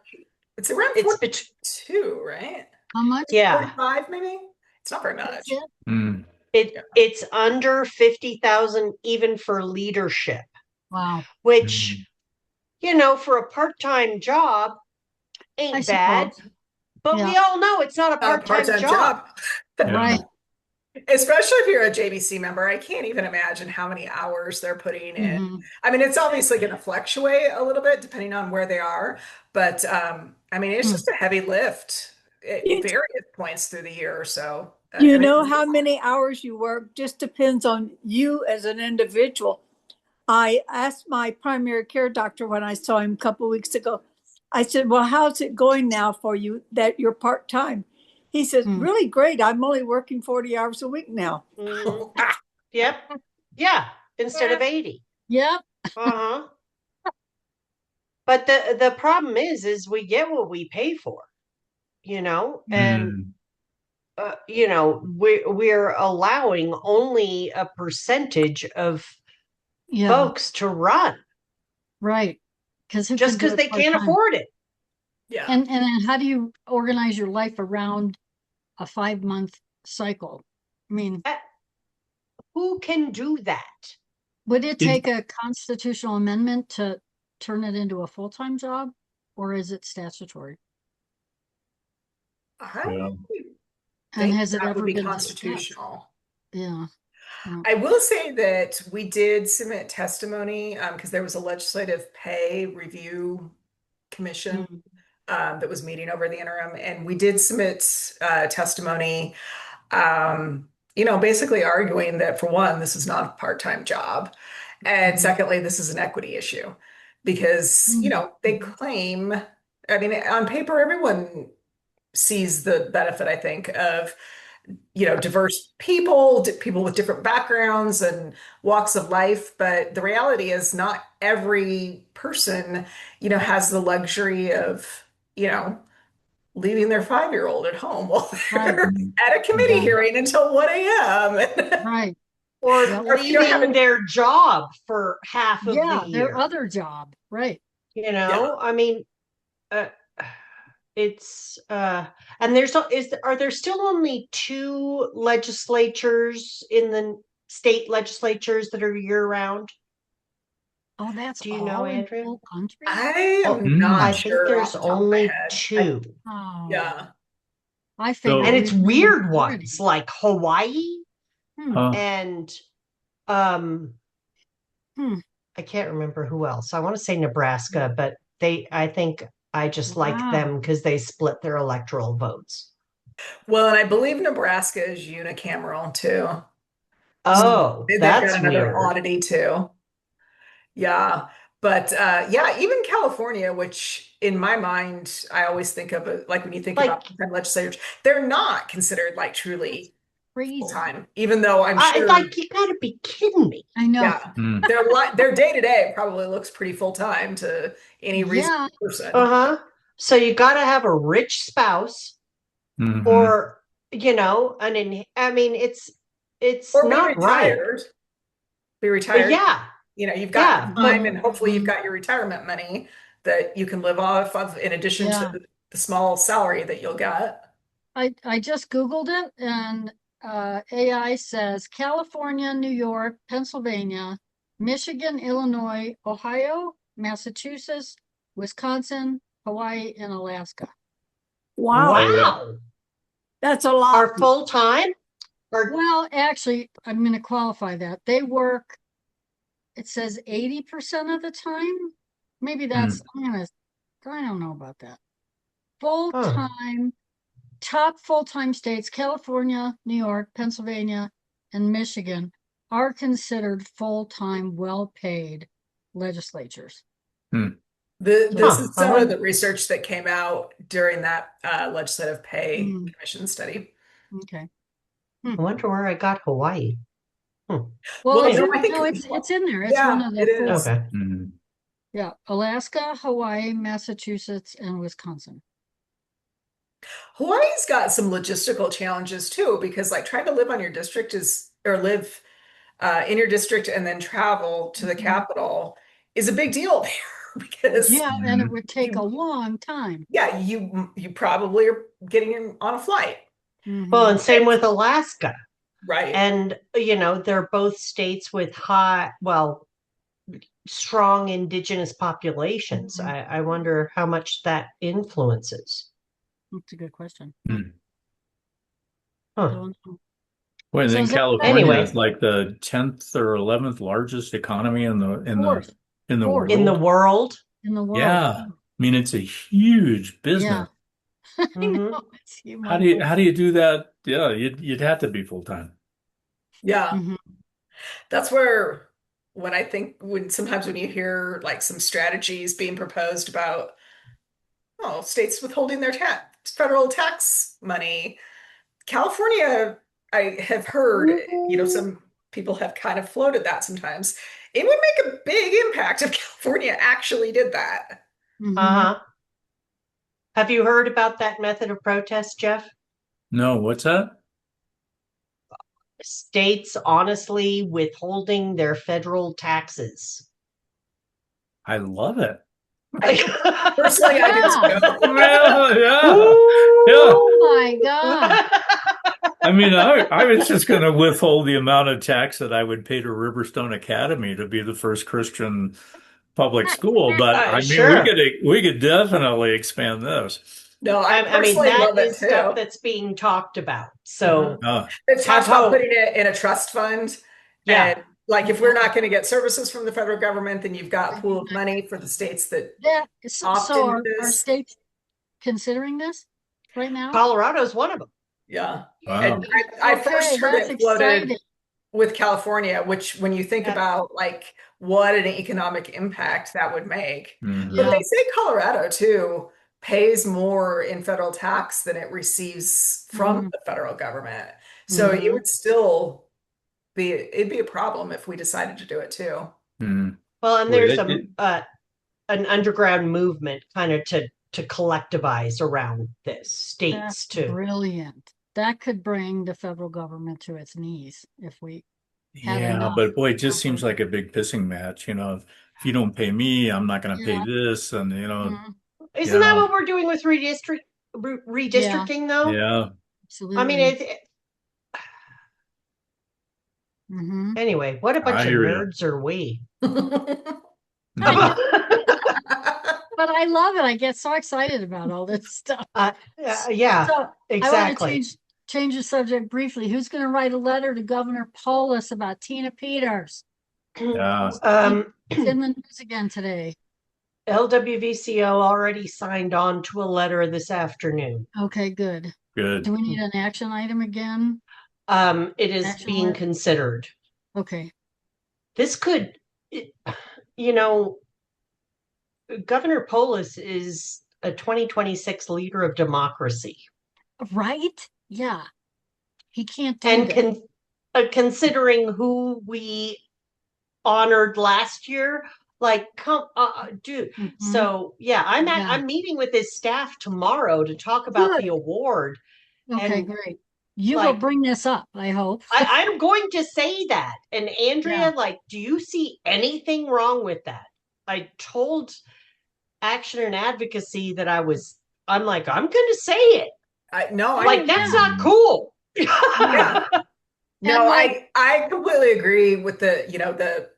it's around it's between 42, right? How much? yeah, 45 maybe? It's not very That's much. it? Mm. Yeah. it's under 50,000 even for leadership, Wow. which, Mm. for a part-time job I ain't bad, suppose. but Yeah. we all know it's not a Not a part-time part-time job. job. Yeah. Right. Especially if you're a JBC member, I can't even imagine how many hours they're putting in. Hmm. I mean, it's obviously going to fluctuate a little bit depending on where they are, but I mean, it's just a heavy lift at You, various points through the year or so. you I mean, know how many hours you work just depends on you as an individual. I asked my primary care doctor when I saw him a couple of weeks ago. I said, "Well, how's it going now for you that you're part-time?" He says, Hmm. "Really great. I'm only working 40 hours a week now." Mhm. Yep. Yeah, instead of 80. Yep. Uh-huh. But the problem is we get what we pay for, and Mm. we're allowing only a percentage of Yeah. folks to run Right. Because who just can do because it they can't part-time? afford it. yeah. And then how do you organize your life around a 5-month cycle? I mean, Uh, Who can do that? would it It, take a constitutional amendment to turn it into a full-time job, or is it statutory? I well, And think has it that would ever be been discussed? constitutional. Yeah. I will say that we did submit testimony because there was a legislative pay review commission Mm. that was meeting over the interim, and we did submit testimony, basically arguing that for one, this is not a part-time job, and Mhm. secondly, this is an equity issue because, Mhm. they claim, I mean, on paper, everyone sees the benefit, I think, of diverse people, people with different backgrounds and walks of life. But the reality is, not every person, has the luxury of, you know, leaving their 5-year-old at home while Right. they're mm. at a committee Yeah. hearing until 1 a.m. Right. Or Yep. Or if you don't have leaving a, their job for half of the Yeah. Their year. other job. Right. yeah. I mean, uh, it's and are there still only two legislatures in the state legislatures that are year round? Oh, that's Do you know, all in the Andrea? whole country? I Oh, am I not Mm. think sure there's off the top of my only head. two. Oh, Yeah. I And figured So, we it's were in the weird majority. ones like Hawaii Hmm. uh, and um Hmm. I can't remember who else. I want to say Nebraska, but I think I just like Wow. them because they split their electoral votes. Well, and I believe Nebraska is unicameral too. So Hmm. Oh, they've got that's another weird. oddity too. Yeah. But yeah, even California, which in my mind, I always think of it like when you think Like about legislators, they're not considered like That's truly full crazy. time, even though I'm I sure, like you gotta be kidding me. I know. yeah, mm. their day to day probably looks pretty full time to any reasonable Yeah. person. Uh-huh. So you gotta have a rich spouse Hmm. or I mean it's Or be not right. retired. Be retired. Yeah, You've got yeah, the but time Hmm. and hopefully you've Hmm. got your retirement money that you can live off of in addition to Yeah. the small salary that you'll get. I just Googled it and AI says California, New York, Pennsylvania, Michigan, Illinois, Ohio, Massachusetts, Wisconsin, Hawaii, and Alaska. Wow, Oh yeah. wow. that's a lot. Are full time or Well, actually, I'm going to qualify that. They work, it says 80% of the time. Maybe Mm. that's, I don't know about that. Full huh. time, top full time states, California, New York, Pennsylvania, and Michigan are considered full time, well paid legislatures. Mm. This Huh. is I some of wonder the research that came out during that legislative pay Mm, commission study. okay. I wonder where I got Hawaii. Hmm. Well, Well, it's no, in, I think, no, it's in there. It's yeah, one of the it four. is. Okay. Mhm. Yeah, Alaska, Hawaii, Massachusetts, and Wisconsin. Hawaii's got some logistical challenges too, because like trying to live on your district or live in your district and then travel to the Mhm. capital is a big deal there because Yeah, and it Mhm. would take a you, long time. yeah, you probably are getting in on a flight, Well, Mhm. and same with Alaska. right? And, they're both states with strong indigenous populations. Mhm. I wonder how much that influences. That's a good question. Mhm. Huh. Don't know. Well, and So then is that California is Anyway, like the 10th or 11th largest economy fourth, in the fourth in the world. world. in the world? Yeah. I mean, it's a huge Yeah, business. I Hmm. know. It's humongous. How do you do that? Yeah, you'd have to be full time. Yeah, Mhm. that's where sometimes when you hear like some strategies being proposed about states withholding their federal tax money. California, I have heard, some people have kind of floated that sometimes. It would make a big impact if California actually did that. Mhm. Uh-huh. Have you heard about that method of protest, Jeff? No, what's that? States honestly withholding their federal taxes. I love it. Personally, I do Yeah. Yeah, yeah, yeah. Ooh. Oh my God. I mean, I was just going to withhold the amount of tax that I would pay to Riverstone Academy to be the first Christian public school, but I mean, Sure. we could definitely expand this. No, I I mean, personally that love it is stuff too. that's being talked about. Mhm. So Uh, It have talks about hope. putting it in a trust fund. Yeah. And like if we're not going to get services from the federal government, then you've got a pool of money for the states that Yeah. opt So into are this. states considering this right now? Colorado's one of them. Yeah. And wow. I Okay, first heard that's it floated exciting. with California, which when you think Yeah. about like what an economic impact that would make. But Mhm. they Yeah. say Colorado too pays more in federal tax than it receives from Mhm. the federal government. So it Mhm. would still it'd be a problem if we decided to do it too. Mhm. Well, and Boy, there's an underground movement kind of to collectivize around this, That's states too. brilliant. That could bring the federal government to its knees if we had yeah, enough but boy, it just seems numbers. like a big pissing match. If you don't pay me, I'm not going to pay Yeah. this, and Mhm. Isn't that yeah, what we're doing with Yeah, redistricting though? yeah. I mean, absolutely. Hmm. anyway, what a bunch I of hear you. nerds are we? I know, Mhm. but I love it. I get so excited about all this stuff. Yeah, So I want to exactly. change the subject briefly. Who's going to write a letter to Governor Polis about Tina Peters? Yeah, It's in the news again today. LWVCO already signed on to a letter this afternoon. Okay, good. good. Do we need an action item again? It is Action being alert? considered. Okay. This could, you know, Governor Polis is a 2026 leader of democracy. Right? Yeah. He can't do And that. considering who we honored last year, like, come, dude. Mhm. So yeah, Yeah. I'm meeting with his staff tomorrow to talk about the Good. award, Okay, and great. You will like, bring this up, I hope. I'm going to say that. And Yeah. Andrea, like, do you see anything wrong with that? I told Action and Advocacy that I'm like, I'm going to say it. No, I Like, Oh, that's yeah. not cool. yeah. No, And like, I completely agree with the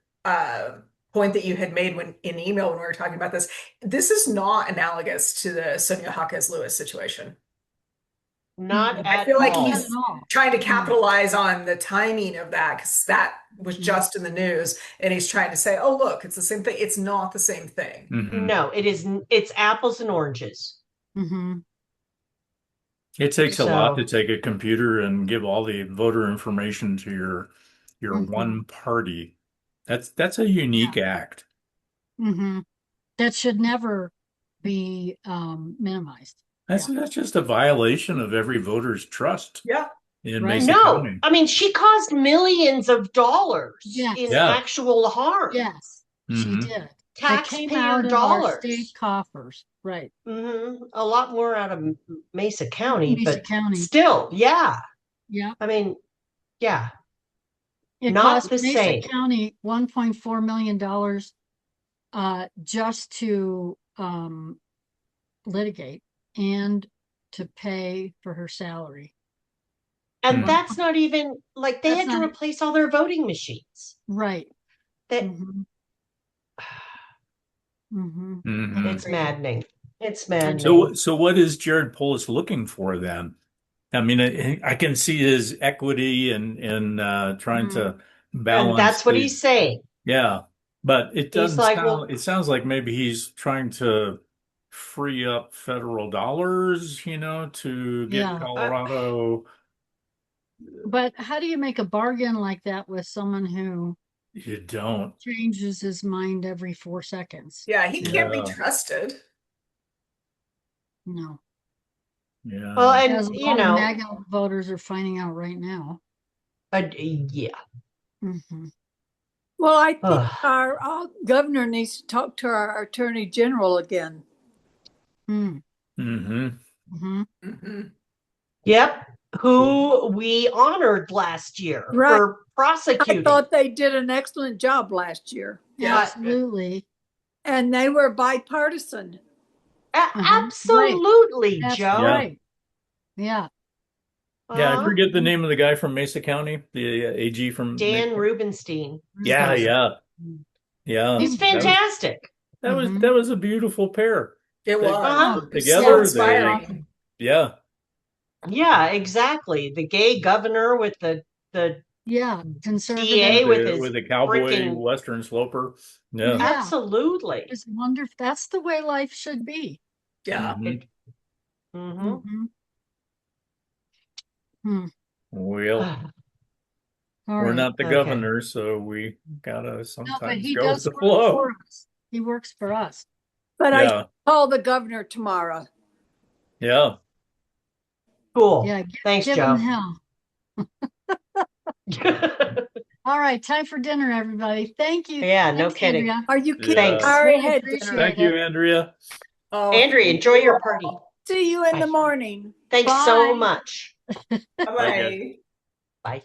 point that you had made when in email when we were talking about this. This is not analogous to the Sonia Hawkes Lewis situation. Not I at feel like not at all. he's all. trying to No. capitalize on the timing of that because that was Mhm. just in the news, and he's trying to say, "Oh, look, it's the same thing." It's not the same thing. Hmm. No, it's apples and oranges. Mm-hmm. It takes a lot to So, take a computer and give all the voter information to your Mm-hmm. one party. That's a Yeah. unique act. Mm-hmm. That should never be minimized. That's Yeah. just a violation of every voter's trust. Yeah. in Right. Mesa No, County. I mean, she caused millions of dollars Yes. in Yeah. actual harm. Yes, she Mhm. did. That came out Taxpayer of our dollars. state coffers. Right. A lot more out of Mesa County, Mesa but County. still, yeah. Yeah. I mean, yeah, It not cost the Mesa same. County $1.4 million just to litigate and to pay for her salary. And Hmm. that's not even like they That's had to not- replace all their voting machines. Right. That Mhm. Mhm. Mhm. it's maddening. It's So, maddening. so what is Jared Polis looking for then? I mean, I can see his equity and trying to And balance that's what he's saying. yeah, but it He's doesn't like, sound. well, It sounds like maybe he's trying to free up federal dollars, to get Yeah. Colorado. But how do you make a bargain like that with someone who You don't. changes his mind every 4 seconds? Yeah, he can't be Yeah. trusted. No. Yeah. well, As and a lot of MAGA voters are finding out right now. yeah. Hmm. Well, I think Ugh. our governor needs to talk to our attorney general again. Hmm. Mm-hmm. Hmm. Mhm. Yep. Who we honored last year Right. for I prosecuting. thought they did an excellent job last year, Yeah. Absolutely. and they were bipartisan. Absolutely, That's Joe. Yeah. right. Yeah. Yeah, I Uh-huh. forget the name of the guy from Mesa County, the AG from Dan Mesa. Rubenstein. Yeah, yeah, yeah. He's That was fantastic. that was a beautiful pair. It They was. Uh-huh. It was together, so they inspiring. yeah. Yeah, exactly. The gay governor with the Yeah. Conservative. DA with his With the cowboy frickin' Western sloper. Yeah. Yeah. absolutely. It's wonderful. That's the way life should be. Yeah. Mhm. Mm-hmm. Hmm. Well, All we're right. not the Okay. governor, so we gotta No, but sometimes he go with does the work flow. for us. He works for us. But I Yeah, call the governor tomorrow. yeah. Cool. Yeah. Thanks, Give him Joe. hell. All right. Time for dinner, everybody. Thank you. Yeah, no Thanks, kidding. Andrea. Are you kidding? Thanks. I already Really had appreciate dinner. Thank you, Andrea. Oh, Andrea, enjoy your party. See you in the Bye. morning. Thanks so Bye. bye. much. Bye, guys. Bye.